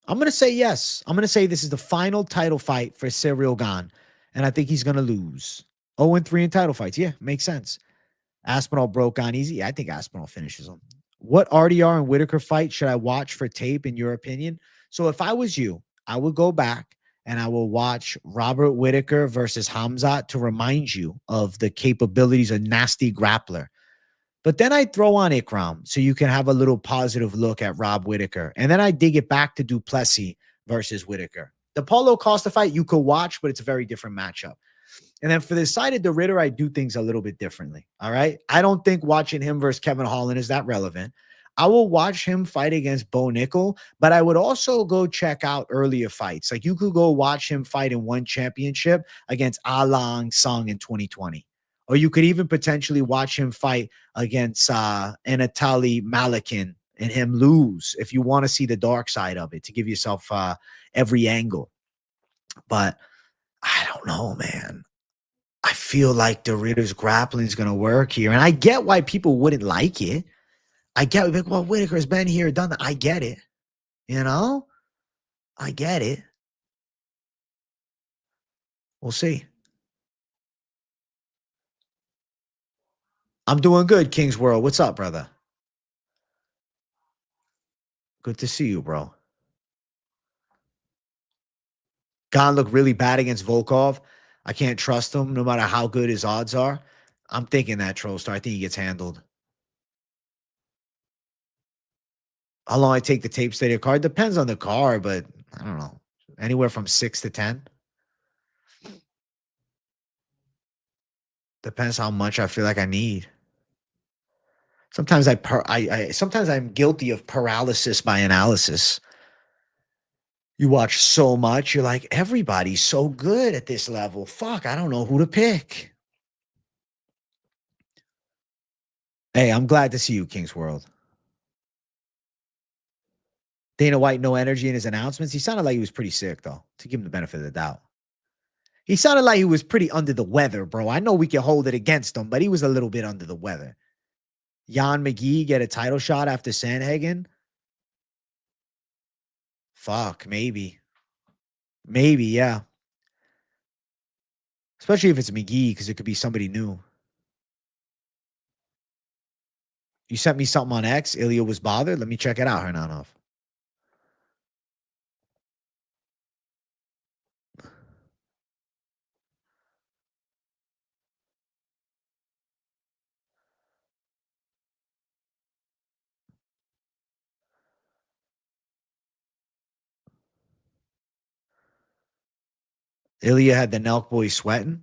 going to say yes. I'm going to say this is the final title fight for Cyril Gane, and I think he's going to lose. 0-3 in title fights. Yeah, makes sense. Aspinall broke on easy. Yeah, I think Aspinall finishes him. What RDR and Whitaker fight should I watch for tape, in your opinion? So if I was you, I would go back and I will watch Robert Whitaker versus Hamzat to remind you of the capabilities of nasty grappler. But then I throw on Ikram so you can have a little positive look at Rob Whitaker. And then I dig it back to Duplessis versus Whitaker. The Paulo Costa fight you could watch, but it's a very different matchup. And then for the side of the Ritter, I do things a little bit differently. All right. I don't think watching him versus Kevin Holland is that relevant. I will watch him fight against Bo Nickel, but I would also go check out earlier fights. Like, you could go watch him fight in one championship against Alang Song in 2020. Or you could even potentially watch him fight against Anatoly Malakin and him lose if you want to see the dark side of it, to give yourself every angle. But I don't know, man. I feel like the Ritter's grappling is going to work here. And I get why people wouldn't like it. I get, like, well, Whitaker's been here, done that. I get it. You know? I get it. We'll see. I'm doing good, King's World. What's up, brother? Good to see you, bro. Gon looked really bad against Volkov. I can't trust him no matter how good his odds are. I'm thinking that, Trollstar. I think he gets handled. How long I take the tape study card? Depends on the card, but I don't know. Anywhere from 6 to 10. Depends how much I feel like I need. Sometimes sometimes I'm guilty of paralysis by analysis. You watch so much, you're like, everybody's so good at this level. Fuck, I don't know who to pick. Hey, I'm glad to see you, King's World. Dana White, no energy in his announcements. He sounded like he was pretty sick, though, to give him the benefit of the doubt. He sounded like he was pretty under the weather, bro. I know we can hold it against him, but he was a little bit under the weather. Jan McGee get a title shot after Sandhagen? Fuck, maybe. Maybe, yeah. Especially if it's McGee, because it could be somebody new. You sent me something on X. Ilya was bothered. Let me check it out, Hernanov. Ilya had the Nelk boy sweating.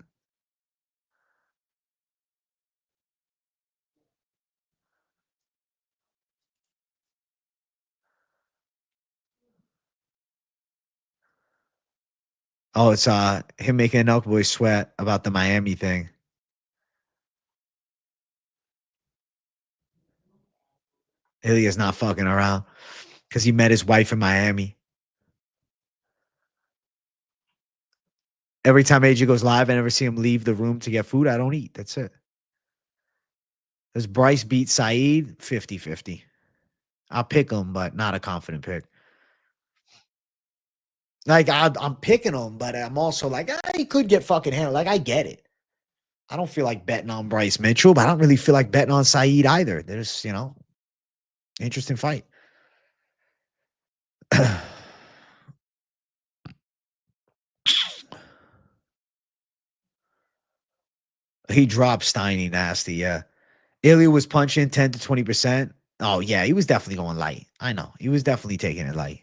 Oh, it's him making a Nelk boy sweat about the Miami thing. Ilya's not fucking around because he met his wife in Miami. Every time AJ goes live, I never see him leave the room to get food. I don't eat. That's it. Does Bryce beat Saeed? 50-50. I'll pick him, but not a confident pick. Like, I'm picking him, but I'm also like, he could get fucking handled. Like, I get it. I don't feel like betting on Bryce Mitchell, but I don't really feel like betting on Saeed either. There's, interesting fight. He dropped Steiny nasty, yeah. Ilya was punching 10 to 20%. Oh, yeah, he was definitely going light. I know. He was definitely taking it light.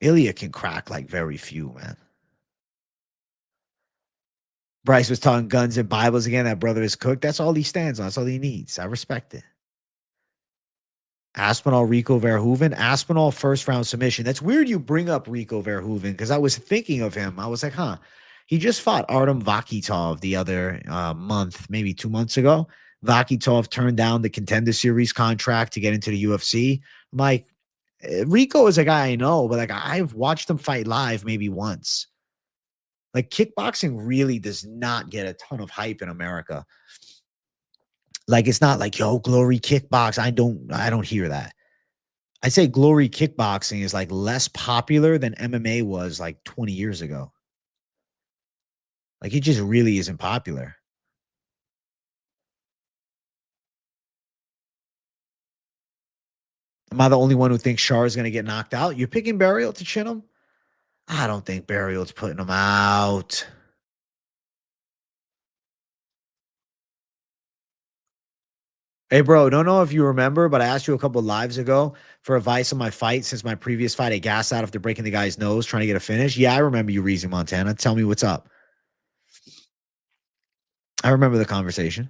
Ilya can crack like very few, man. Bryce was talking guns and Bibles again. That brother is cooked. That's all he stands on. That's all he needs. I respect it. Aspinall, Rico Verhoeven. Aspinall, first round submission. That's weird you bring up Rico Verhoeven because I was thinking of him. I was like, huh. He just fought Artem Vakitov the other month, maybe 2 months ago. Vakitov turned down the Contender Series contract to get into the UFC. I'm like, Rico is a guy I know, but like I've watched him fight live maybe once. Like kickboxing really does not get a ton of hype in America. Like it's not like, yo, Glory Kickbox. I don't hear that. I'd say Glory Kickboxing is like less popular than MMA was like 20 years ago. Like it just really isn't popular. Am I the only one who thinks Shar is going to get knocked out? You're picking Burial to chin him? I don't think Burial's putting him out. Hey, bro, don't know if you remember, but I asked you a couple of lives ago for advice on my fight since my previous fight. I gassed out after breaking the guy's nose trying to get a finish. Yeah, I remember you, Reezy Montana. Tell me what's up. I remember the conversation.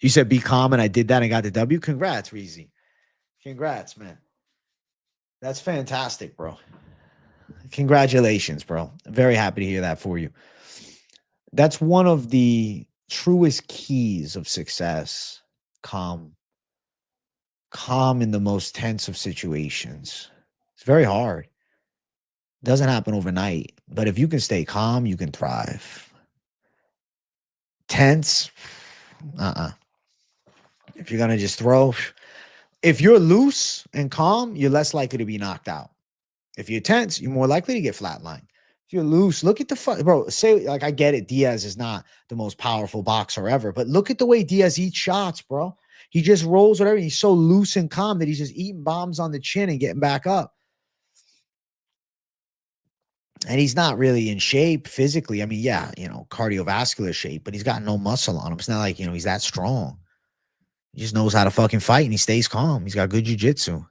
You said be calm, and I did that and got the W. Congrats, Reezy. Congrats, man. That's fantastic, bro. Congratulations, bro. I'm very happy to hear that for you. That's one of the truest keys of success. Calm. Calm in the most tense of situations. It's very hard. It doesn't happen overnight. But if you can stay calm, you can thrive. Tense, If you're going to just throw, if you're loose and calm, you're less likely to be knocked out. If you're tense, you're more likely to get flatlined. If you're loose, look at the fuck, bro. Say, like, I get it. Diaz is not the most powerful boxer ever, but look at the way Diaz eats shots, bro. He just rolls whatever. He's so loose and calm that he's just eating bombs on the chin and getting back up. And he's not really in shape physically. I mean, yeah, cardiovascular shape, but he's got no muscle on him. It's not like, he's that strong. He just knows how to fucking fight and he stays calm. He's got good jiu-jitsu.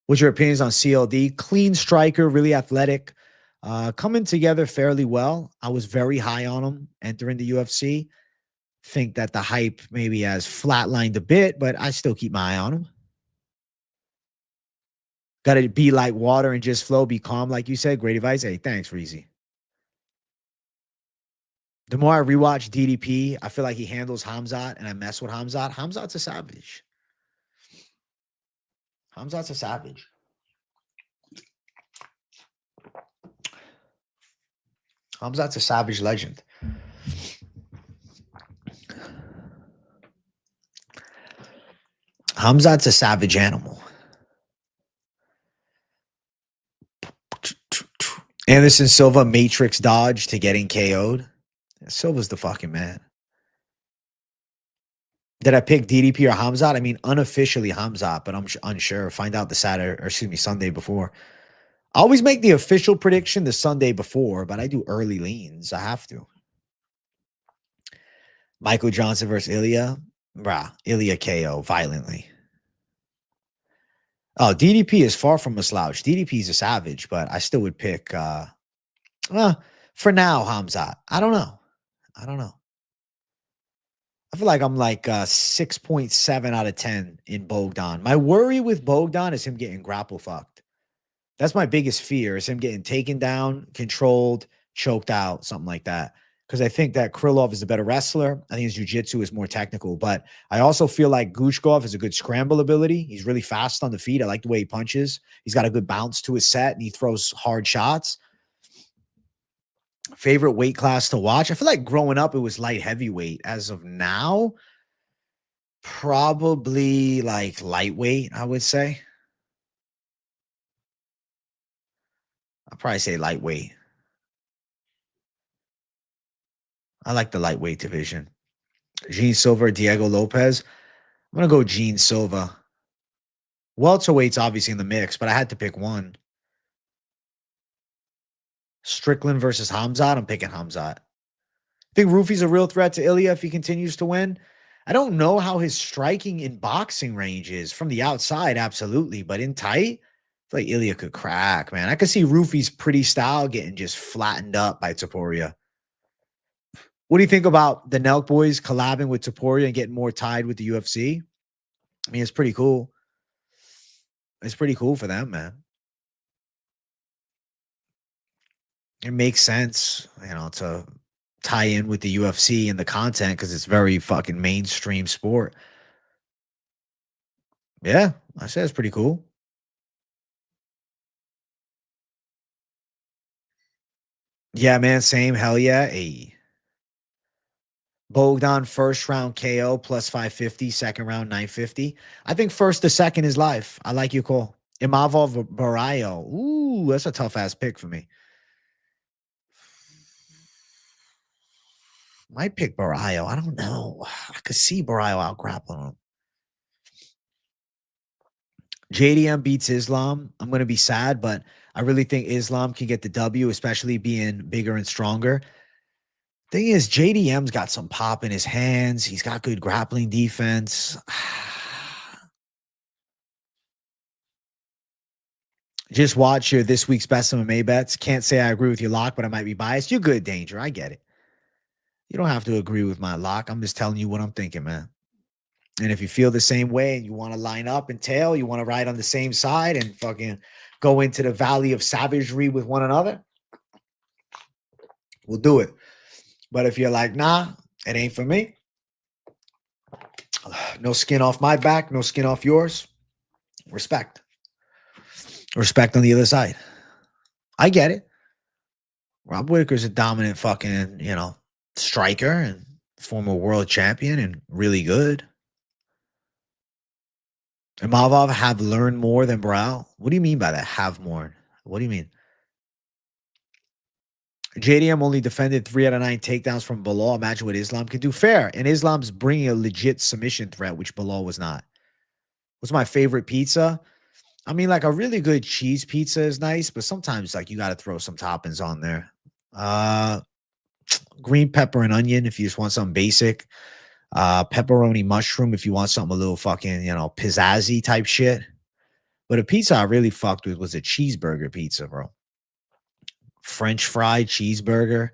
What's your opinions on CLD? Clean striker, really athletic, coming together fairly well. I was very high on him entering the UFC. Think that the hype maybe has flatlined a bit, but I still keep my eye on him. Got to be like water and just flow, be calm, like you said. Great advice. Hey, thanks, Reezy. The more I rewatch DDP, I feel like he handles Hamzat, and I mess with Hamzat. Hamzat's a savage. Hamzat's a savage. Hamzat's a savage legend. Hamzat's a savage animal. Anderson Silva matrix dodge to getting KO'd. Silva's the fucking man. Did I pick DDP or Hamzat? I mean, unofficially Hamzat, but I'm unsure. Find out the Saturday, or excuse me, Sunday before. I always make the official prediction the Sunday before, but I do early leans. I have to. Michael Johnson versus Ilya. Bruh, Ilya KO violently. Oh, DDP is far from a slouch. DDP is a savage, but I still would pick, for now, Hamzat. I don't know. I feel like I'm like 6.7 out of 10 in Bogdan. My worry with Bogdan is him getting grapple fucked. That's my biggest fear, is him getting taken down, controlled, choked out, something like that. Because I think that Krylov is a better wrestler. I think his jiu-jitsu is more technical. But I also feel like Gushkov has a good scramble ability. He's really fast on the feet. I like the way he punches. He's got a good bounce to his set, and he throws hard shots. Favorite weight class to watch? I feel like growing up, it was light heavyweight. As of now, probably like lightweight, I would say. I'll probably say lightweight. I like the lightweight division. Gene Silva or Diego Lopez? I'm going to go Gene Silva. Welterweight's obviously in the mix, but I had to pick one. Strickland versus Hamzat? I'm picking Hamzat. I think Rufy's a real threat to Ilya if he continues to win. I don't know how his striking in boxing range is. From the outside, absolutely. But in tight, I feel like Ilya could crack, man. I could see Rufy's pretty style getting just flattened up by Topuria. What do you think about the Nelk boys collabing with Topuria and getting more tied with the UFC? I mean, it's pretty cool. It's pretty cool for them, man. It makes sense, to tie in with the UFC and the content because it's very fucking mainstream sport. Yeah, I say it's pretty cool. Yeah, man, same. Hell yeah. Hey. Bogdan first round KO plus 550, second round 950. I think first to second is life. I like your call. Imavov Barayo. Ooh, that's a tough ass pick for me. Might pick Barayo. I don't know. I could see Barayo out grappling him. JDM beats Islam. I'm going to be sad, but I really think Islam can get the W, especially being bigger and stronger. Thing is, JDM's got some pop in his hands. He's got good grappling defense. Just watch your this week's best MMA bets. Can't say I agree with your lock, but I might be biased. You're good, Danger. I get it. You don't have to agree with my lock. I'm just telling you what I'm thinking, man. And if you feel the same way and you want to line up and tail, you want to ride on the same side and fucking go into the valley of savagery with one another, we'll do it. But if you're like, nah, it ain't for me, no skin off my back, no skin off yours, respect. Respect on the other side. I get it. Rob Whittaker's a dominant fucking, striker and former world champion and really good. And Mavov have learned more than Brow. What do you mean by that? Have more. What do you mean? JDM only defended 3 out of 9 takedowns from Bilal. Imagine what Islam can do. Fair. And Islam's bringing a legit submission threat, which Bilal was not. What's my favorite pizza? I mean, like a really good cheese pizza is nice, but sometimes like you got to throw some toppings on there. Green pepper and onion if you just want something basic. Pepperoni mushroom if you want something a little fucking, pizzazzy type shit. But a pizza I really fucked with was a cheeseburger pizza, bro. French fried cheeseburger.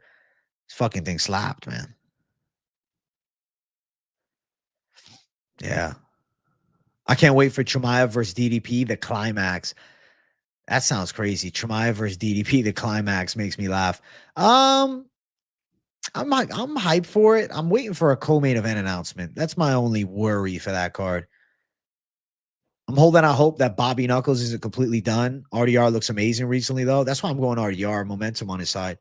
This fucking thing slapped, man. Yeah. I can't wait for Chimaev versus DDP, the climax. That sounds crazy. Chimaev versus DDP, the climax makes me laugh. I'm hyped for it. I'm waiting for a co-main event announcement. That's my only worry for that card. I'm holding out hope that Bobby Knuckles isn't completely done. RDR looks amazing recently, though. That's why I'm going RDR. Momentum on his side.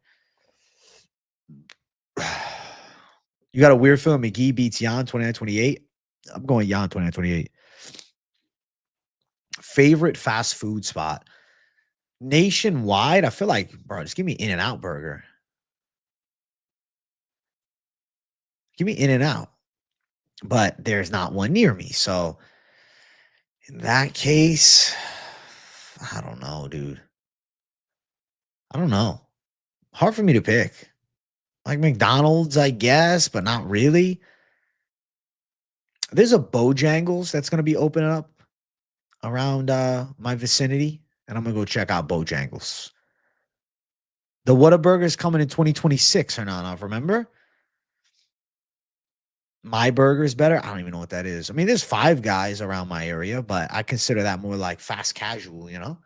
You got a weird feeling McGee beats Jan 29-28? I'm going Jan 29-28. Favorite fast food spot? Nationwide, I feel like, bro, just give me In-N-Out burger. Give me In-N-Out. But there's not one near me. So in that case, I don't know, dude. I don't know. Hard for me to pick. Like McDonald's, I guess, but not really. There's a Bojangles that's gonna be opening up around my vicinity, and I'm gonna go check out Bojangles. The Whataburger's coming in 2026 or not, remember? My Burger's better. I don't even know what that is. I mean, there's Five Guys around my area, but I consider that more like fast casual, you know?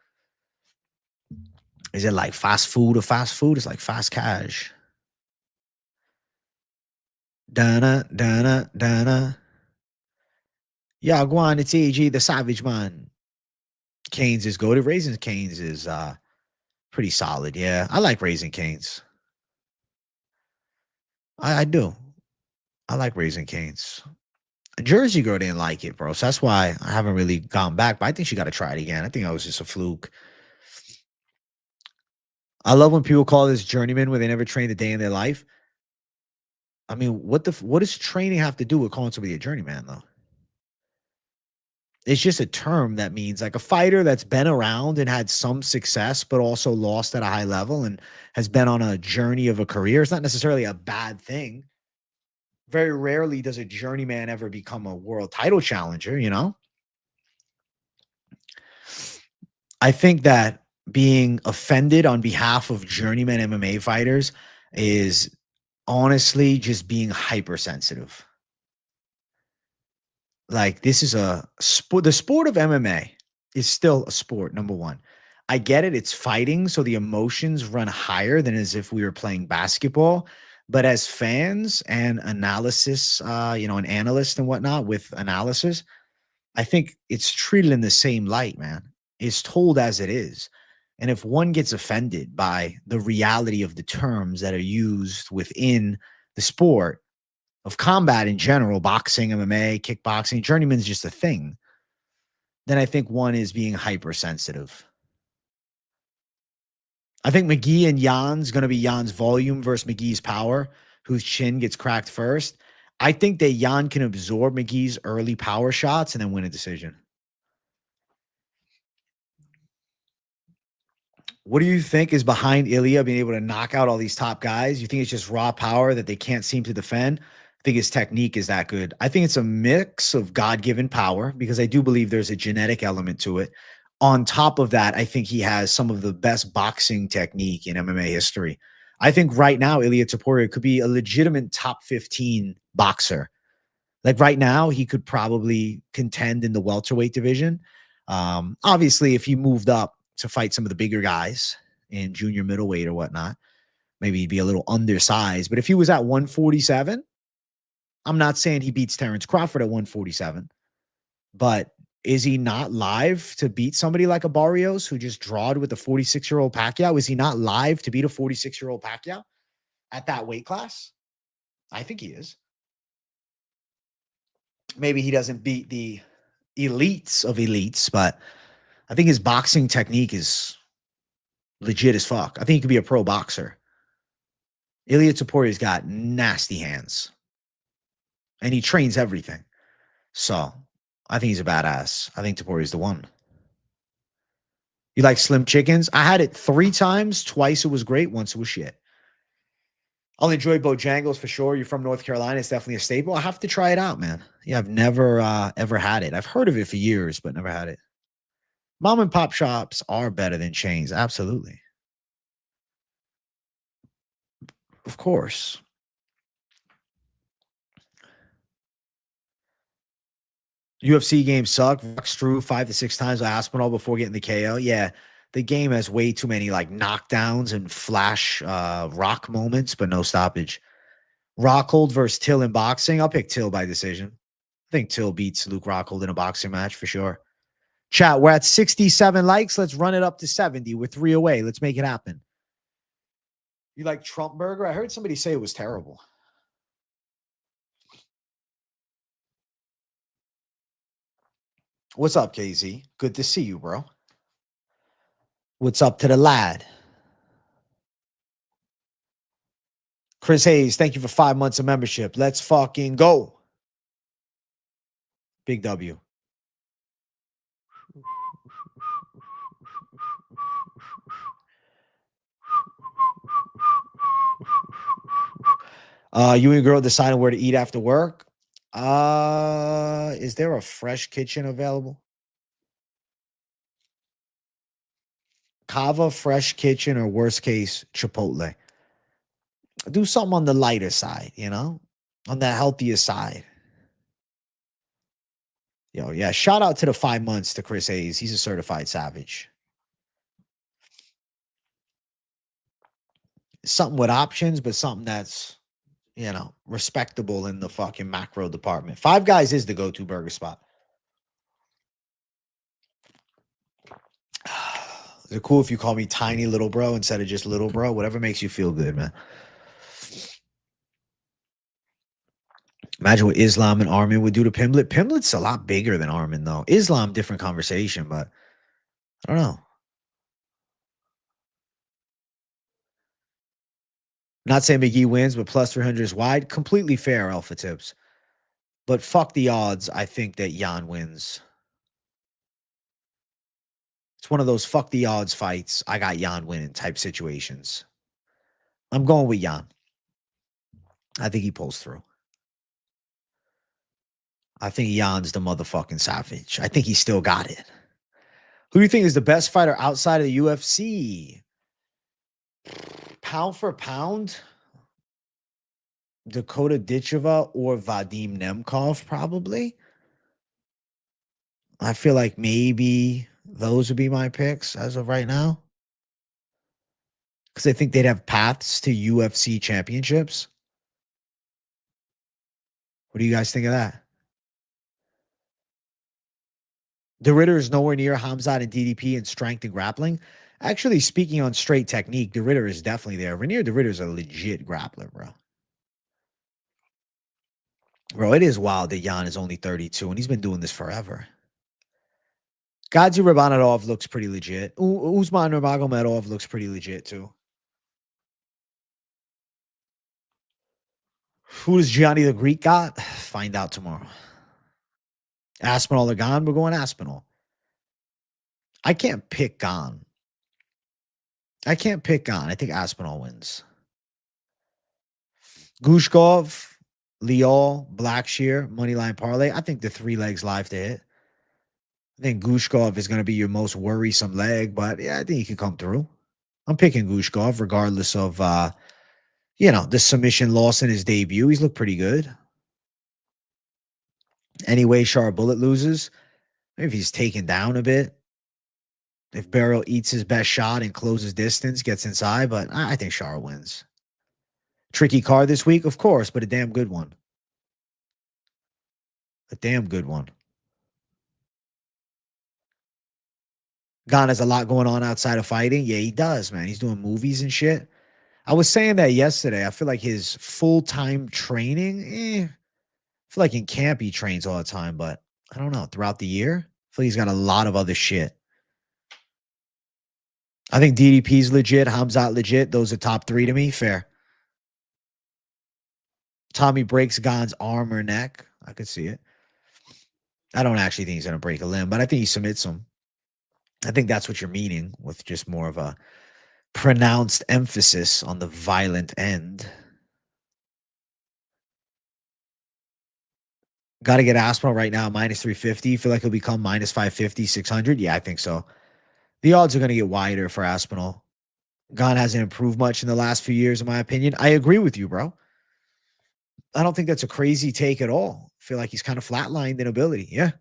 Is it like fast food or fast food? It's like fast cash. Dana, Dana, Dana. Yeah, go on. It's AG, the Savage Man. Canes is goated. Raising Canes is pretty solid. Yeah, I like Raising Canes. I do. I like Raising Canes. Jersey girl didn't like it, bro. So that's why I haven't really gone back. But I think she got to try it again. I think that was just a fluke. I love when people call this journeyman where they never trained a day in their life. I mean, what does training have to do with calling somebody a journeyman, though? It's just a term that means like a fighter that's been around and had some success, but also lost at a high level and has been on a journey of a career. It's not necessarily a bad thing. Very rarely does a journeyman ever become a world title challenger, you know? I think that being offended on behalf of journeyman MMA fighters is honestly just being hypersensitive. Like, this is a sport. The sport of MMA is still a sport, number one. I get it. It's fighting. So the emotions run higher than as if we were playing basketball. But as fans and analysis, an analyst and whatnot with analysis, I think it's treated in the same light, man. It's told as it is. And if one gets offended by the reality of the terms that are used within the sport, of combat in general, boxing, MMA, kickboxing, journeyman's just a thing, then I think one is being hypersensitive. I think McGee and Jan's going to be Jan's volume versus McGee's power, whose chin gets cracked first. I think that Jan can absorb McGee's early power shots and then win a decision. What do you think is behind Ilya being able to knock out all these top guys? You think it's just raw power that they can't seem to defend? I think his technique is that good. I think it's a mix of God-given power because I do believe there's a genetic element to it. On top of that, I think he has some of the best boxing technique in MMA history. I think right now, Ilya Topuria could be a legitimate top 15 boxer. Like right now, he could probably contend in the welterweight division. Obviously, if he moved up to fight some of the bigger guys in junior middleweight or whatnot, maybe he'd be a little undersized. But if he was at 147, I'm not saying he beats Terrence Crawford at 147, but is he not live to beat somebody like a Barrios who just drawed with a 46-year-old Pacquiao? Is he not live to beat a 46-year-old Pacquiao at that weight class? I think he is. Maybe he doesn't beat the elites of elites, but I think his boxing technique is legit as fuck. I think he could be a pro boxer. Ilya Topuria's got nasty hands, and he trains everything. So I think he's a badass. I think Topuria's the one. You like Slim Chickens? I had it 3 times. Twice it was great. Once it was shit. I'll enjoy Bojangles for sure. You're from North Carolina. It's definitely a staple. I have to try it out, man. Yeah, I've never ever had it. I've heard of it for years, but never had it. Mom and pop shops are better than chains. Absolutely. Of course. UFC games suck. Rock Drew 5 to 6 times by Aspinall before getting the KO. Yeah, the game has way too many like knockdowns and flash rock moments, but no stoppage. Rockhold versus Till in boxing. I'll pick Till by decision. I think Till beats Luke Rockhold in a boxing match for sure. Chat, we're at 67 likes. Let's run it up to 70. We're 3 away. Let's make it happen. You like Trump Burger? I heard somebody say it was terrible. What's up, KZ? Good to see you, bro. What's up to the lad? Chris Hayes, thank you for 5 months of membership. Let's fucking go. Big W. You and your girl deciding where to eat after work? Is there a fresh kitchen available? Kava, fresh kitchen, or worst case, Chipotle. Do something on the lighter side, you know, on the healthier side. Yo, yeah. Shout out to the 5 months to Chris Hayes. He's a certified savage. Something with options, but something that's, you know, respectable in the fucking macro department. Five Guys is the go-to burger spot. Is it cool if you call me tiny little bro instead of just little bro? Whatever makes you feel good, man. Imagine what Islam and Armin would do to Pimlet. Pimlet's a lot bigger than Armin, though. Islam, different conversation, but I don't know. Not saying McGee wins, but plus 300 is wide. Completely fair, Alpha Tips. But fuck the odds. I think that Jan wins. It's one of those fuck the odds fights. I got Jan winning type situations. I'm going with Jan. I think he pulls through. I think Jan's the motherfucking savage. I think he still got it. Who do you think is the best fighter outside of the UFC? Pound for pound? Dakota Ditcheva or Vadim Nemkov, probably. I feel like maybe those would be my picks as of right now. Because I think they'd have paths to UFC championships. What do you guys think of that? The Ritter is nowhere near Hamzat and DDP in strength and grappling. Actually, speaking on straight technique, the Ritter is definitely there. Renier the Ritter is a legit grappler, bro. Bro, it is wild that Jan is only 32, and he's been doing this forever. Gadzi Rabanadov looks pretty legit. Usman Nurmagomedov looks pretty legit, too. Who does Gianni the Greek got? Find out tomorrow. Aspinall or Gane? We're going Aspinall. I can't pick Gane. I think Aspinall wins. Gushkov, Liol, Blackshear, Moneyline Parlay. I think the 3 legs live to hit. I think Gushkov is going to be your most worrisome leg, but yeah, I think he can come through. I'm picking Gushkov regardless of, the submission loss in his debut. He's looked pretty good. Anyway, Char Bullet loses. Maybe if he's taken down a bit. If Barrel eats his best shot and closes distance, gets inside, but I think Char wins. Tricky card this week, of course, but a damn good one. A damn good one. Gane has a lot going on outside of fighting. Yeah, he does, man. He's doing movies and shit. I was saying that yesterday. I feel like his full-time training, I feel like in camp he trains all the time, but I don't know. Throughout the year, I feel like he's got a lot of other shit. I think DDP's legit. Hamzat legit. Those are top 3 to me. Fair. Tommy breaks Gane's arm or neck. I could see it. I don't actually think he's going to break a limb, but I think he submits him. I think that's what you're meaning with just more of a pronounced emphasis on the violent end. Got to get Aspinall right now, minus 350. Feel like he'll become minus 550, 600. Yeah, I think so. The odds are going to get wider for Aspinall. Gane hasn't improved much in the last few years, in my opinion. I agree with you, bro. I don't think that's a crazy take at all. I feel like he's kind of flatlined in ability. Yeah.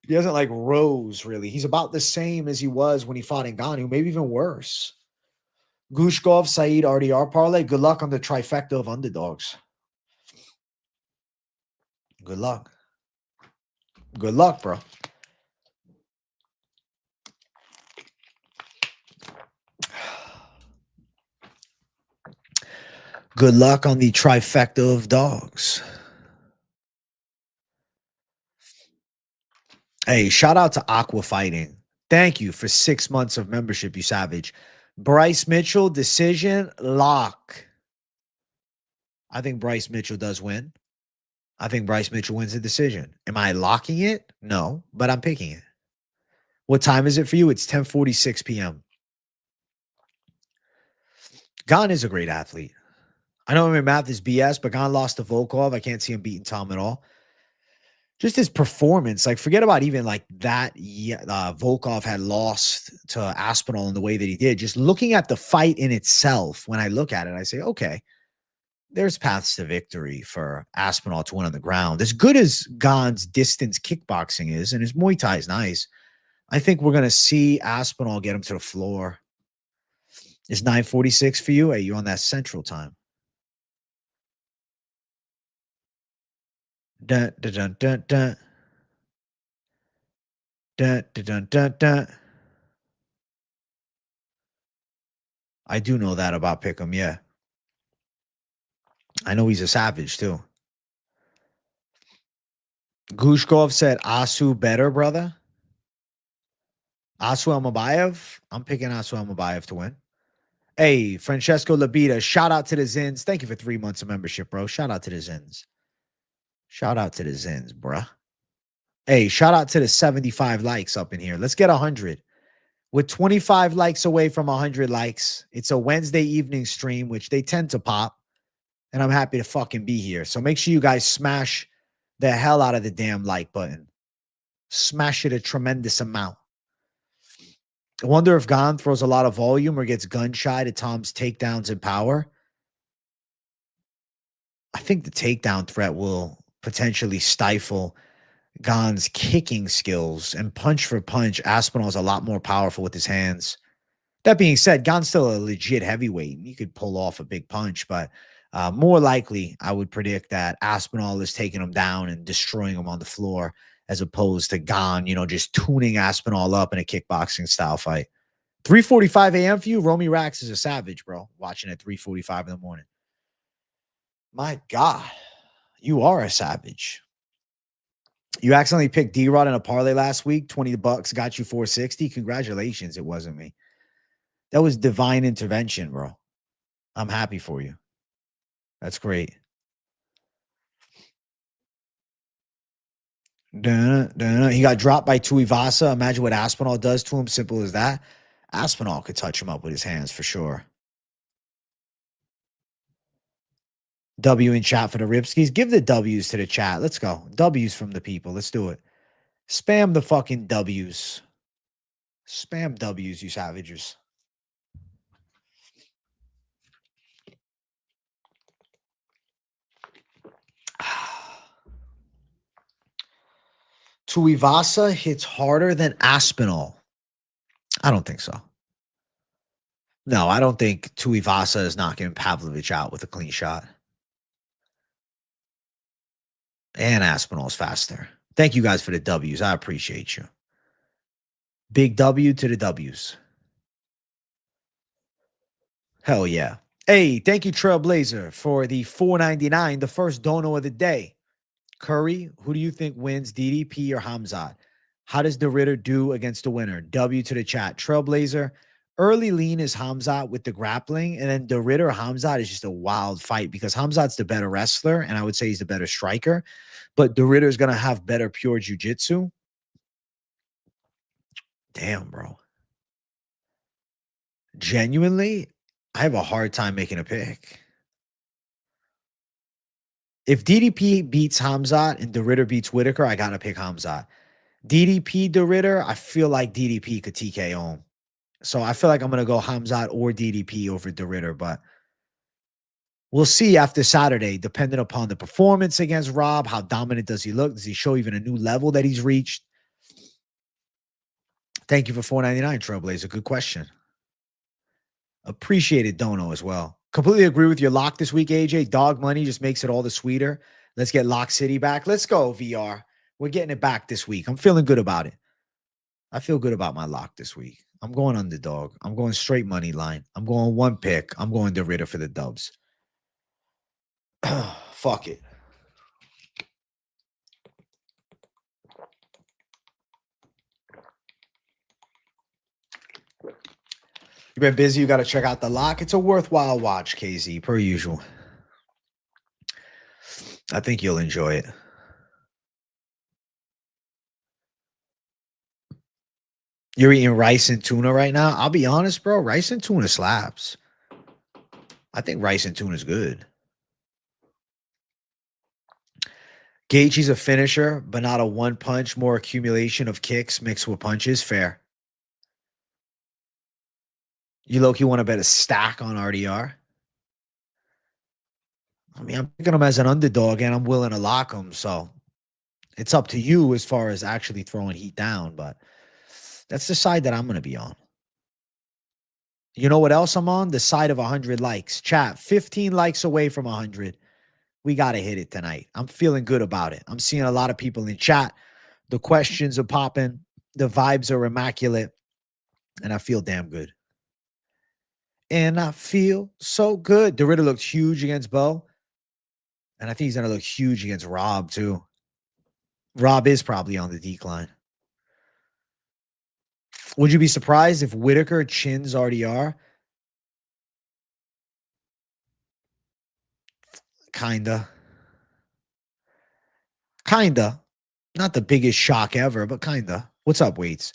He hasn't like rose, really. He's about the same as he was when he fought Ngannou, maybe even worse. Gushkov, Saeed, RDR parlay. Good luck on the trifecta of underdogs. Good luck. Good luck, bro. Good luck on the trifecta of dogs. Hey, shout out to Aqua Fighting. Thank you for 6 months of membership, you savage. Bryce Mitchell, decision, lock. I think Bryce Mitchell does win. I think Bryce Mitchell wins the decision. Am I locking it? No, but I'm picking it. What time is it for you? It's 10:46 p.m. Gane is a great athlete. I know my math is BS, but Gane lost to Volkov. I can't see him beating Tom at all. Just his performance, like forget about even like that. Volkov had lost to Aspinall in the way that he did. Just looking at the fight in itself, when I look at it, I say, okay, there's paths to victory for Aspinall to win on the ground. As good as Gane's distance kickboxing is, and his Muay Thai is nice, I think we're going to see Aspinall get him to the floor. Is 9:46 for you? Hey, you on that Central time? Dun, dun, dun, dun, dun. Dun, dun, dun, dun, dun. I do know that about Pick'em, yeah. I know he's a savage too. Gushkov said Asu better, brother. Asu Almabayev. I'm picking Asu Almabayev to win. Hey, Francesco Labita, shout out to the Zins. Thank you for 3 months of membership, bro. Shout out to the Zins. Shout out to the Zins, bruh. Hey, shout out to the 75 likes up in here. Let's get 100. With 25 likes away from 100 likes, it's a Wednesday evening stream, which they tend to pop. And I'm happy to fucking be here. So make sure you guys smash the hell out of the damn like button. Smash it a tremendous amount. I wonder if Gane throws a lot of volume or gets gun shy to Tom's takedowns and power. I think the takedown threat will potentially stifle Gane's kicking skills, and punch for punch, Aspinall is a lot more powerful with his hands. That being said, Gane's still a legit heavyweight. You could pull off a big punch, but more likely, I would predict that Aspinall is taking him down and destroying him on the floor, as opposed to Gane, just tuning Aspinall up in a kickboxing style fight. 3:45 a.m. for you. Romy Rax is a savage, bro. Watching at 3:45 in the morning. My God, you are a savage. You accidentally picked D-Rod in a parlay last week. $20 got you 460. Congratulations. It wasn't me. That was divine intervention, bro. I'm happy for you. That's great. He got dropped by Tuivasa. Imagine what Aspinall does to him. Simple as that. Aspinall could touch him up with his hands for sure. W in chat for the Ripskis. Give the W's to the chat. Let's go. W's from the people. Let's do it. Spam the fucking W's. Spam W's, you savages. Tuivasa hits harder than Aspinall. I don't think so. No, I don't think Tuivasa is knocking Pavlovich out with a clean shot. And Aspinall's faster. Thank you guys for the W's. I appreciate you. Big W to the W's. Hell yeah. Hey, thank you, Trailblazer, for the $4.99, the first dono of the day. Curry, who do you think wins, DDP or Hamzat? How does the Ritter do against the winner? W to the chat. Trailblazer, early lean is Hamzat with the grappling, and then the Ritter Hamzat is just a wild fight because Hamzat's the better wrestler, and I would say he's the better striker, but the Ritter's going to have better pure jiu-jitsu. Damn, bro. Genuinely, I have a hard time making a pick. If DDP beats Hamzat and the Ritter beats Whitaker, I got to pick Hamzat. DDP the Ritter, I feel like DDP could TKO him. So I feel like I'm going to go Hamzat or DDP over the Ritter, but we'll see after Saturday, depending upon the performance against Rob. How dominant does he look? Does he show even a new level that he's reached? Thank you for $4.99, Trailblazer. Good question. Appreciate it, Dono, as well. Completely agree with your lock this week, AJ. Dog money just makes it all the sweeter. Let's get Lock City back. Let's go, VR. We're getting it back this week. I'm feeling good about it. I feel good about my lock this week. I'm going underdog. I'm going straight money line. I'm going one pick. I'm going the Ritter for the dubs. Fuck it. You've been busy. You got to check out the lock. It's a worthwhile watch, KZ, per usual. I think you'll enjoy it. You're eating rice and tuna right now? I'll be honest, bro. Rice and tuna slaps. I think rice and tuna is good. Gaethje's a finisher, but not a one punch, more accumulation of kicks mixed with punches. Fair. You low-key want to bet a stack on RDR? I mean, I'm picking him as an underdog, and I'm willing to lock him, so it's up to you as far as actually throwing heat down, but that's the side that I'm going to be on. You know what else I'm on? The side of 100 likes. Chat, 15 likes away from 100. We got to hit it tonight. I'm feeling good about it. I'm seeing a lot of people in chat. The questions are popping. The vibes are immaculate. And I feel damn good. And I feel so good. DeRidder looked huge against Bo. And I think he's going to look huge against Rob, too. Rob is probably on the decline. Would you be surprised if Whitaker chins RDR? Kinda. Not the biggest shock ever, but kinda. What's up, Waits?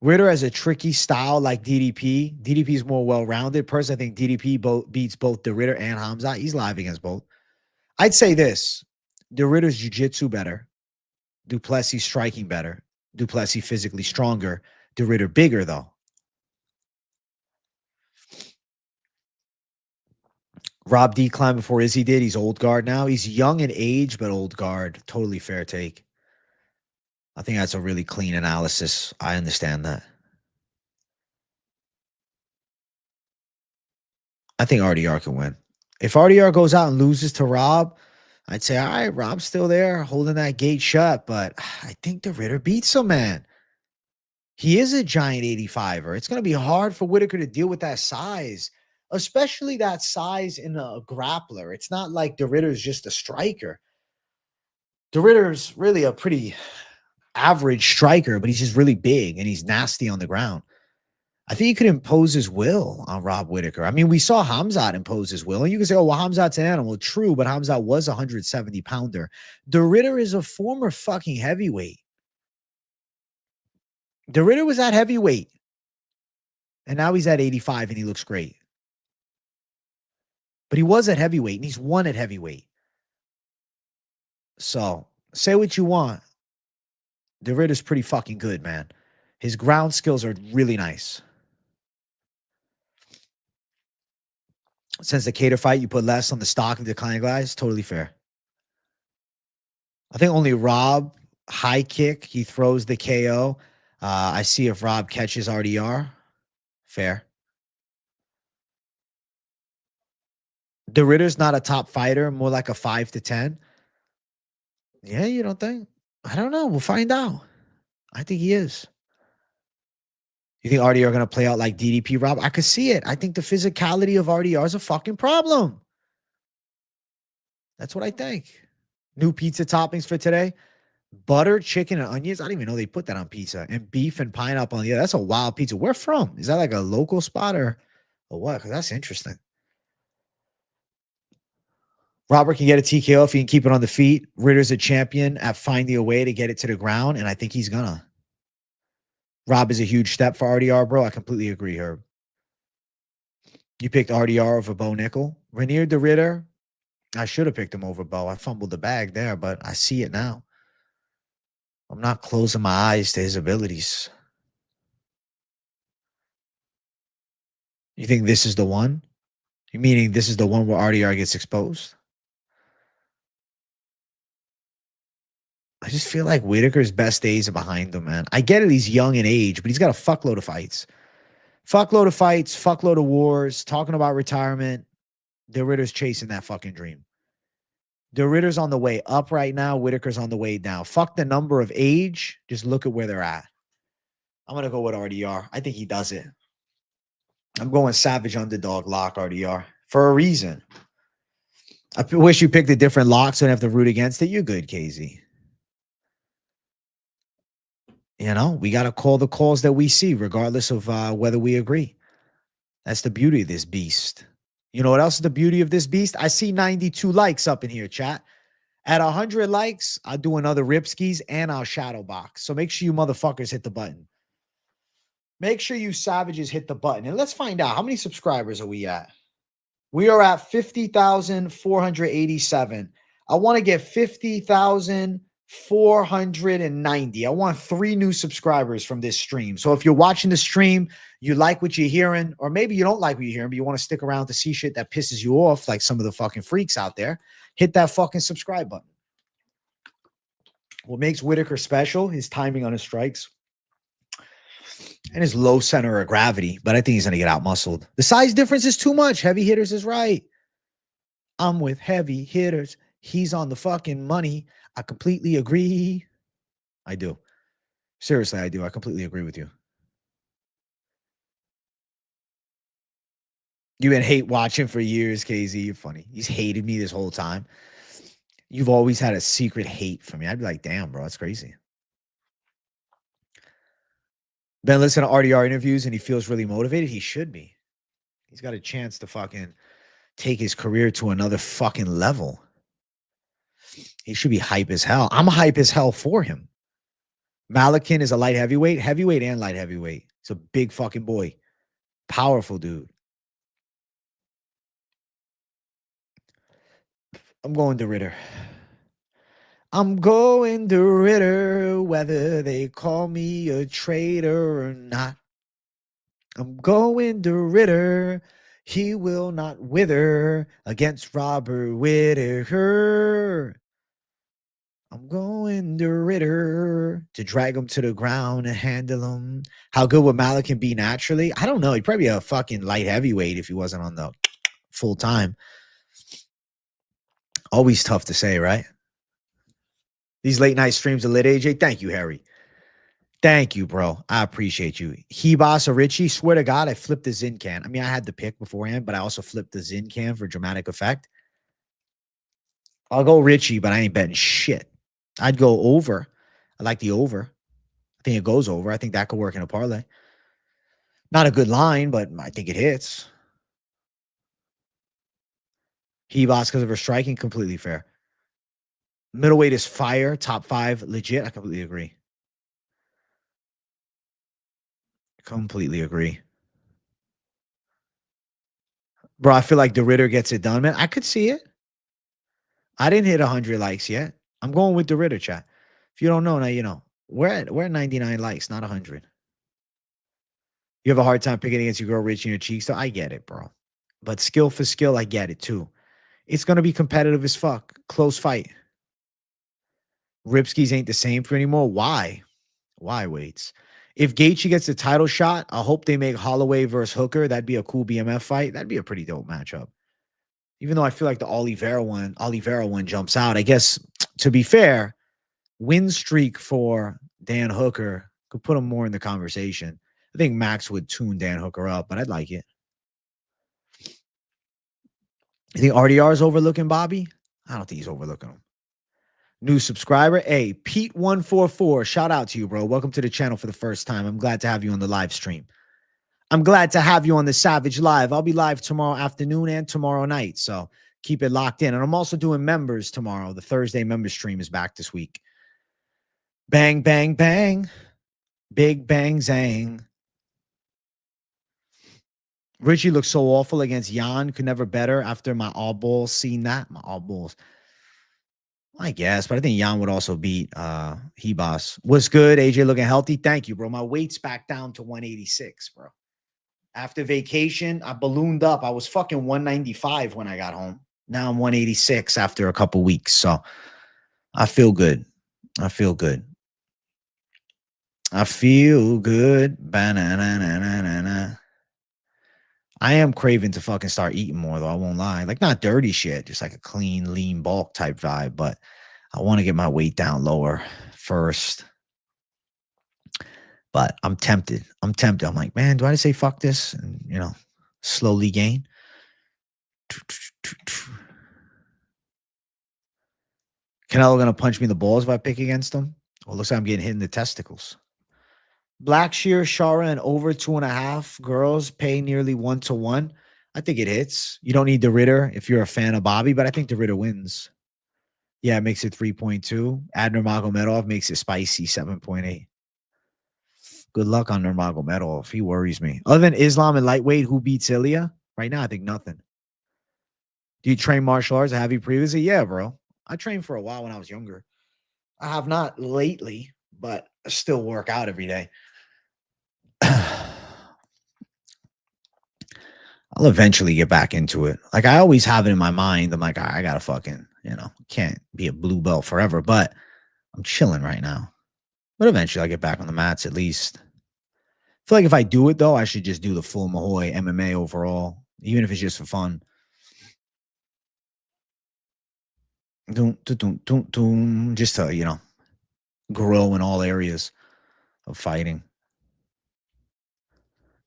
Ritter has a tricky style like DDP. DDP is more well-rounded. Personally, I think DDP beats both the Ritter and Hamzat. He's live against both. I'd say this. The Ritter's jiu-jitsu better. Duplessis striking better. Duplessis physically stronger. The Ritter bigger, though. Rob declined before Izzy did. He's old guard now. He's young in age, but old guard. Totally fair take. I think that's a really clean analysis. I understand that. I think RDR can win. If RDR goes out and loses to Rob, I'd say, all right, Rob's still there holding that gate shut, but I think the Ritter beats him, man. He is a giant 85er. It's going to be hard for Whitaker to deal with that size, especially that size in a grappler. It's not like the Ritter's just a striker. The Ritter's really a pretty average striker, but he's just really big and he's nasty on the ground. I think he could impose his will on Rob Whitaker. I mean, we saw Hamzat impose his will. And you can say, oh, well, Hamzat's an animal. True, but Hamzat was a 170-pounder. The Ritter is a former fucking heavyweight. The Ritter was at heavyweight. And now he's at 85 and he looks great. But he was at heavyweight and he's won at heavyweight. So, say what you want. The Ritter's pretty fucking good, man. His ground skills are really nice. Since the Cater fight, you put less on the stock and decline guys. Totally fair. I think only Rob, high kick, he throws the KO. I see if Rob catches RDR. Fair. The Ritter's not a top fighter, more like a 5 to 10. Yeah, you don't think? I don't know. We'll find out. I think he is. You think RDR going to play out like DDP, Rob? I could see it. I think the physicality of RDR is a fucking problem. That's what I think. New pizza toppings for today. Butter, chicken, and onions. I didn't even know they put that on pizza. And beef and pineapple. Yeah, that's a wild pizza. Where from? Is that like a local spot or what? Because that's interesting. Robert can get a TKO if he can keep it on the feet. Ritter's a champion at finding a way to get it to the ground, and I think he's gonna. Rob is a huge step for RDR, bro. I completely agree, Herb. You picked RDR over Bo Nickel. Rainier de Ritter. I should have picked him over Bo. I fumbled the bag there, but I see it now. I'm not closing my eyes to his abilities. You think this is the one? You meaning this is the one where RDR gets exposed? I just feel like Whitaker's best days are behind him, man. I get it, he's young in age, but he's got a fuckload of fights. Fuckload of fights, fuckload of wars, talking about retirement. The Ritter's chasing that fucking dream. The Ritter's on the way up right now. Whitaker's on the way down. Fuck the number of age. Just look at where they're at. I'm going to go with RDR. I think he does it. I'm going savage underdog lock RDR for a reason. I wish you picked a different lock so I don't have to root against it. You're good, KZ. You know, we got to call the calls that we see, regardless of whether we agree. That's the beauty of this beast. You know what else is the beauty of this beast? I see 92 likes up in here, chat. At 100 likes, I'll do another Ripskis and I'll shadow box. So make sure you motherfuckers hit the button. Make sure you savages hit the button. And let's find out, how many subscribers are we at? We are at 50,487. I want to get 50,490. I want 3 new subscribers from this stream. So if you're watching the stream, you like what you're hearing, or maybe you don't like what you're hearing, but you want to stick around to see shit that pisses you off, like some of the fucking freaks out there, hit that fucking subscribe button. What makes Whitaker special, his timing on his strikes and his low center of gravity, but I think he's going to get out-muscled. The size difference is too much. Heavy hitters is right. I'm with heavy hitters. He's on the fucking money. I completely agree. I do. Seriously, I do. I completely agree with you. You've been hate watching for years, KZ. You're funny. He's hated me this whole time. You've always had a secret hate for me. I'd be like, damn, bro, that's crazy. Been listening to RDR interviews and he feels really motivated. He should be. He's got a chance to fucking take his career to another fucking level. He should be hype as hell. I'm hype as hell for him. Malakin is a light heavyweight and light heavyweight. He's a big fucking boy. Powerful dude. I'm going to Ritter. I'm going to Ritter, whether they call me a traitor or not. I'm going to Ritter. He will not wither against Robert Whitaker. I'm going to Ritter to drag him to the ground and handle him. How good would Malakin be naturally? I don't know. He'd probably be a fucking light heavyweight if he wasn't on the full time. Always tough to say, right? These late night streams are lit, AJ. Thank you, Harry. Thank you, bro. I appreciate you. Hebas or Richie, swear to God, I flipped the Zin can. I mean, I had the pick beforehand, but I also flipped the Zin can for dramatic effect. I'll go Richie, but I ain't betting shit. I'd go over. I like the over. I think it goes over. I think that could work in a parlay. Not a good line, but I think it hits. Hebas because of her striking, completely fair. Middleweight is fire. Top 5, legit. I completely agree. Completely agree. Bro, I feel like the Ritter gets it done, man. I could see it. I didn't hit 100 likes yet. I'm going with the Ritter, chat. If you don't know, now you know. We're at 99 likes, not 100. You have a hard time picking against your girl Rich in your cheeks, so I get it, bro. But skill for skill, I get it too. It's going to be competitive as fuck. Close fight. Ripskis ain't the same for anymore. Why? Why, Waits? If Gaethje gets the title shot, I hope they make Holloway versus Hooker. That'd be a cool BMF fight. That'd be a pretty dope matchup. Even though I feel like the Oliveira one jumps out. I guess, to be fair, win streak for Dan Hooker could put him more in the conversation. I think Max would tune Dan Hooker up, but I'd like it. You think RDR is overlooking Bobby? I don't think he's overlooking him. New subscriber. Hey, Pete144. Shout out to you, bro. Welcome to the channel for the first time. I'm glad to have you on the live stream. I'm glad to have you on the Savage Live. I'll be live tomorrow afternoon and tomorrow night. So keep it locked in. And I'm also doing members tomorrow. The Thursday member stream is back this week. Bang, bang, bang. Big bang, zang. Richie looks so awful against Jan. Could never better after my all balls. Seen that? My all balls. I guess, but I think Jan would also beat Hebas. What's good? AJ looking healthy. Thank you, bro. My weight's back down to 186, bro. After vacation, I ballooned up. I was fucking 195 when I got home. Now I'm 186 after a couple weeks. So I feel good. I feel good. I feel good. Ba-na-na-na-na-na. I am craving to fucking start eating more, though. I won't lie. Like, not dirty shit, just like a clean, lean bulk type vibe. But I want to get my weight down lower first. But I'm tempted. I'm like, man, do I just say fuck this and, you know, slowly gain? Canelo gonna punch me in the balls if I pick against him? Well, looks like I'm getting hit in the testicles. Blackshear, Shara, and over 2.5 girls pay nearly 1-to-1. I think it hits. You don't need the Ritter if you're a fan of Bobby, but I think the Ritter wins. Yeah, it makes it 3.2. Add Nurmagomedov makes it spicy 7.8. Good luck on Nurmagomedov. He worries me. Other than Islam and lightweight, who beats Ilya? Right now, I think nothing. Do you train martial arts? Have you previously? Yeah, bro. I trained for a while when I was younger. I have not lately, but I still work out every day. I'll eventually get back into it. Like I always have it in my mind. I'm like, I gotta fucking, can't be a blue belt forever, but I'm chilling right now. But eventually I'll get back on the mats at least. I feel like if I do it though, I should just do the full Mahoy MMA overall, even if it's just for fun. Just to, grow in all areas of fighting.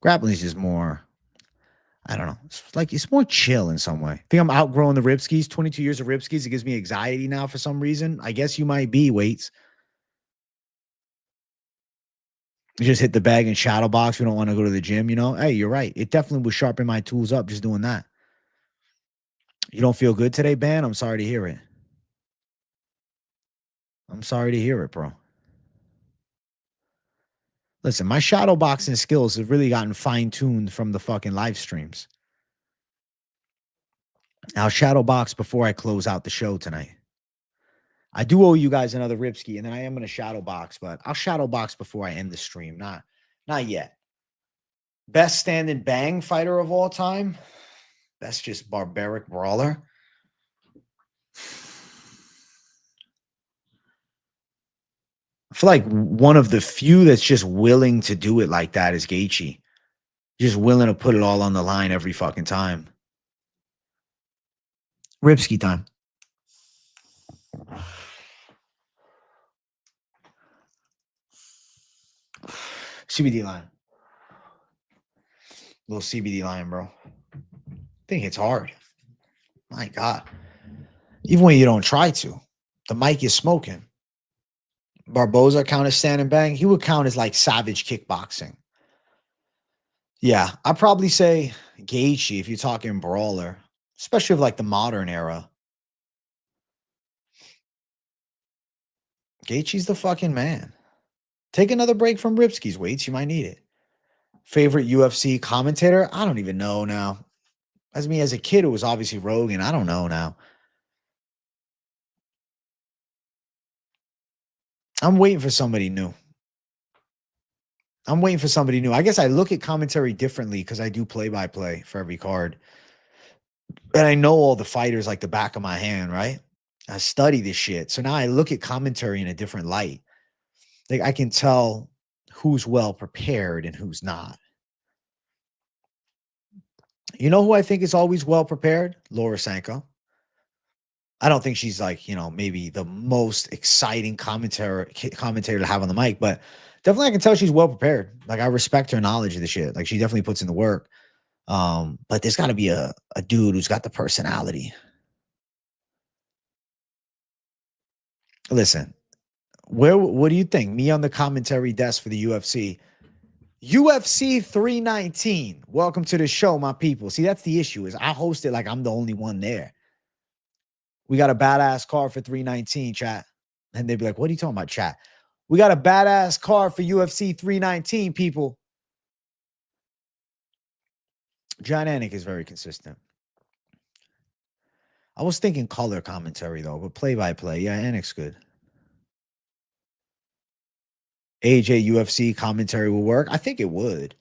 Grappling is just more, I don't know. It's more chill in some way. I think I'm outgrowing the Ripskis. 22 years of Ripskis. It gives me anxiety now for some reason. I guess you might be, Weights. You just hit the bag and shadow box. We don't want to go to the gym, Hey, you're right. It definitely would sharpen my tools up just doing that. You don't feel good today, Ben? I'm sorry to hear it. I'm sorry to hear it, bro. Listen, my shadow boxing skills have really gotten fine-tuned from the fucking live streams. I'll shadow box before I close out the show tonight. I do owe you guys another Ripski, and then I am going to shadow box, but I'll shadow box before I end the stream. Not yet. Best standing bang fighter of all time? That's just barbaric brawler. I feel like one of the few that's just willing to do it like that is Gaethje. Just willing to put it all on the line every fucking time. Ripski time. CBD line. Little CBD line, bro. I think it's hard. My God. Even when you don't try to. The mic is smoking. Barboza count as stand and bang. He would count as like savage kickboxing. Yeah, I'd probably say Gaethje if you're talking brawler, especially of like the modern era. Gaethje's the fucking man. Take another break from Ripski's, Weights. You might need it. Favorite UFC commentator? I don't even know now. As a kid, it was obviously Rogan. I don't know now. I'm waiting for somebody new. I guess I look at commentary differently because I do play-by-play for every card. And I know all the fighters like the back of my hand, right? I study this shit. So now I look at commentary in a different light. Like I can tell who's well prepared and who's not. You know who I think is always well prepared? Laura Sanko. I don't think she's like, maybe the most exciting commentator to have on the mic, but definitely I can tell she's well prepared. Like I respect her knowledge of the shit. Like she definitely puts in the work. But there's got to be a dude who's got the personality. Listen, what do you think? Me on the commentary desk for the UFC. UFC 319. Welcome to the show, my people. See, that's the issue is I host it like I'm the only one there. We got a badass card for 319, chat. And they'd be like, what are you talking about, chat? We got a badass card for UFC 319, people. John Anik is very consistent. I was thinking color commentary, though, but play-by-play. Yeah, Anik's good. AJ UFC commentary will work. I think it would.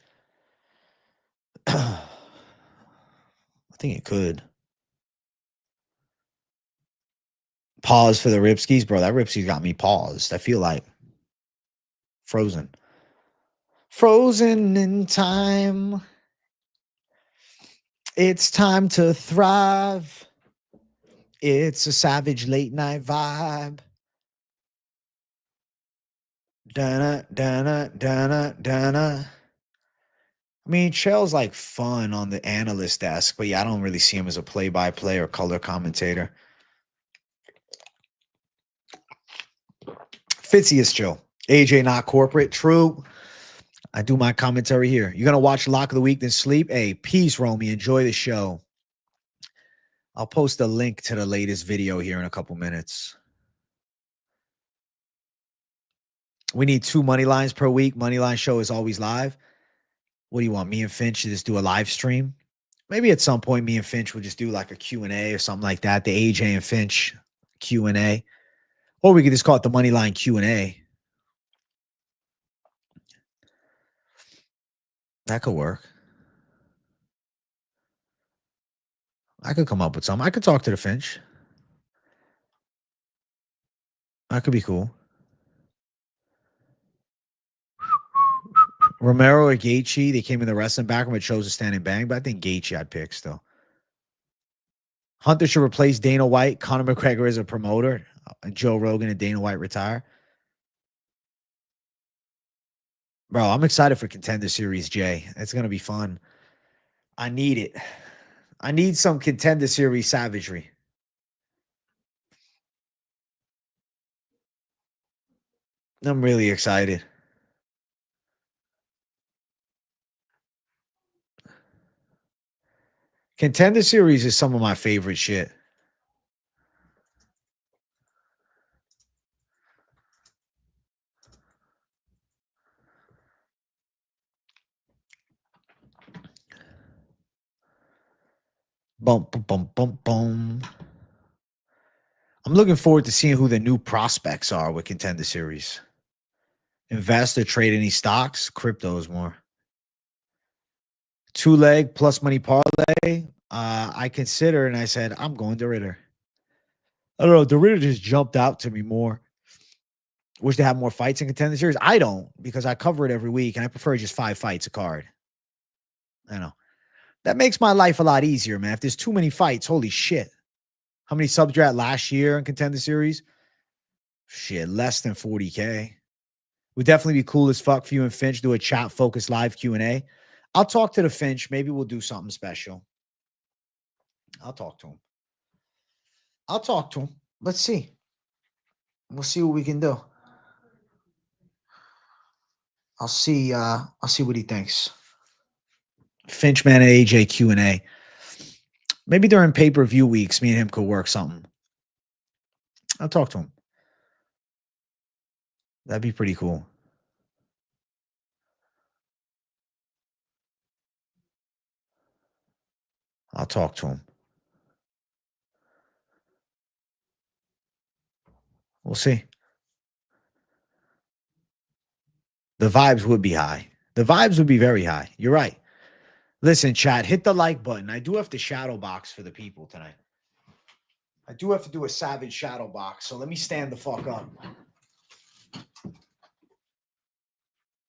I think it could. Pause for the Ripskis. Bro, that Ripski's got me paused. I feel like frozen. Frozen in time. It's time to thrive. It's a savage late night vibe. Dana, dana, dana, dana. I mean, Chael's like fun on the analyst desk, but yeah, I don't really see him as a play-by-play or color commentator. Fitzy is chill. AJ not corporate. True. I do my commentary here. You're going to watch Lock of the Week, then sleep? Hey, peace, Romy. Enjoy the show. I'll post a link to the latest video here in a couple minutes. We need 2 money lines per week. Moneyline show is always live. What do you want? Me and Finch to just do a live stream? Maybe at some point me and Finch will just do like a Q&A or something like that. The AJ and Finch Q&A. Or we could just call it the Moneyline Q&A. That could work. I could come up with something. I could talk to the Finch. That could be cool. Romero or Gaethje, they came in the wrestling background, but chose a standing bang. But I think Gaethje I'd pick still. Hunter should replace Dana White. Conor McGregor as a promoter. Joe Rogan and Dana White retire. Bro, I'm excited for Contender Series, Jay. It's going to be fun. I need it. I need some Contender Series savagery. I'm really excited. Contender Series is some of my favorite shit. Bum, bum, bum, bum, bum. I'm looking forward to seeing who the new prospects are with Contender Series. Invest or trade any stocks? Cryptos more. 2-leg plus money parlay. I consider, and I said, I'm going to Ritter. I don't know. The Ritter just jumped out to me more. Wish they had more fights in Contender Series. I don't, because I cover it every week, and I prefer just 5 fights a card. I know. That makes my life a lot easier, man. If there's too many fights, holy shit. How many subs you're at last year in Contender Series? Shit, less than 40K. Would definitely be cool as fuck for you and Finch do a chat-focused live Q&A. I'll talk to the Finch. Maybe we'll do something special. I'll talk to him. Let's see. We'll see what we can do. I'll see what he thinks. Finchman and AJ Q&A. Maybe during pay-per-view weeks, me and him could work something. I'll talk to him. That'd be pretty cool. I'll talk to him. We'll see. The vibes would be high. The vibes would be very high. You're right. Listen, chat, hit the like button. I do have to shadow box for the people tonight. I do have to do a savage shadow box, so let me stand the fuck up.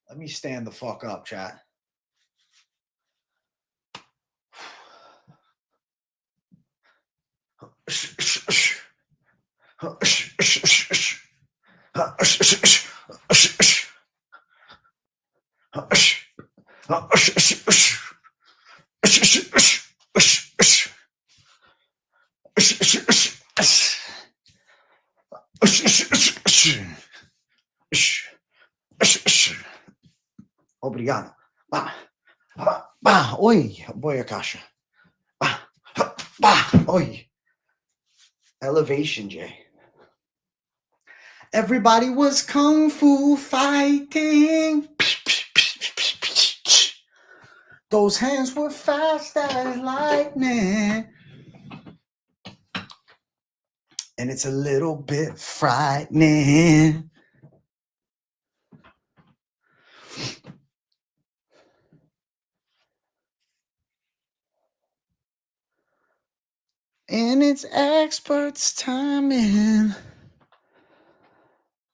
Let me stand the fuck up, chat. Obrigado. Oi, boia caixa. Oi. Elevation, Jay. Everybody was kung fu fighting. Those hands were fast as lightning. And it's a little bit frightening. And it's experts timing.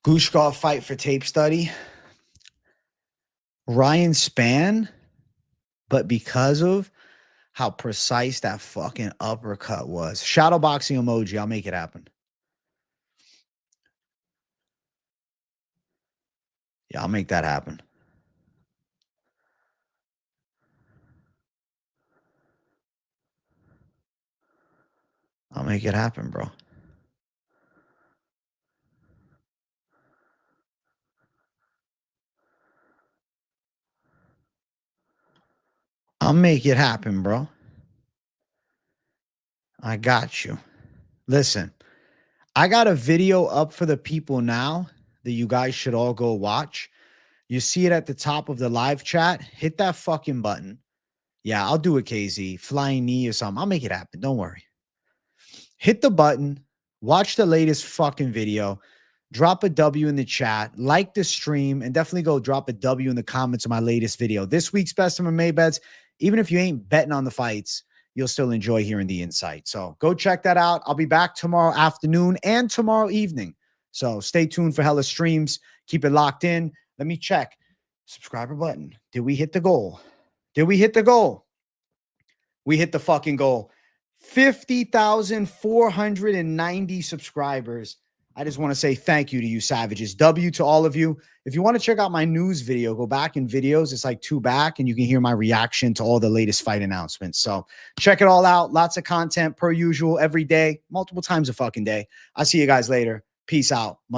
Gushkov fight for tape study. Ryan Spann, but because of how precise that fucking uppercut was. Shadowboxing emoji. I'll make it happen. Yeah, I'll make that happen. I'll make it happen, bro. I'll make it happen, bro. I got you. Listen, I got a video up for the people now that you guys should all go watch. You see it at the top of the live chat. Hit that fucking button. Yeah, I'll do it, KZ. Flying knee or something. I'll make it happen. Don't worry. Hit the button. Watch the latest fucking video. Drop a W in the chat. Like the stream. And definitely go drop a W in the comments of my latest video. This week's Best MMA Bets. Even if you ain't betting on the fights, you'll still enjoy hearing the insight. So go check that out. I'll be back tomorrow afternoon and tomorrow evening. So stay tuned for hella streams. Keep it locked in. Let me check. Subscriber button. Did we hit the goal? Did we hit the goal? We hit the fucking goal. 50,490 subscribers. I just want to say thank you to you savages. W to all of you. If you want to check out my news video, go back in videos. It's like 2 back and you can hear my reaction to all the latest fight announcements. So check it all out. Lots of content per usual every day, multiple times a fucking day. I'll see you guys later. Peace out. Much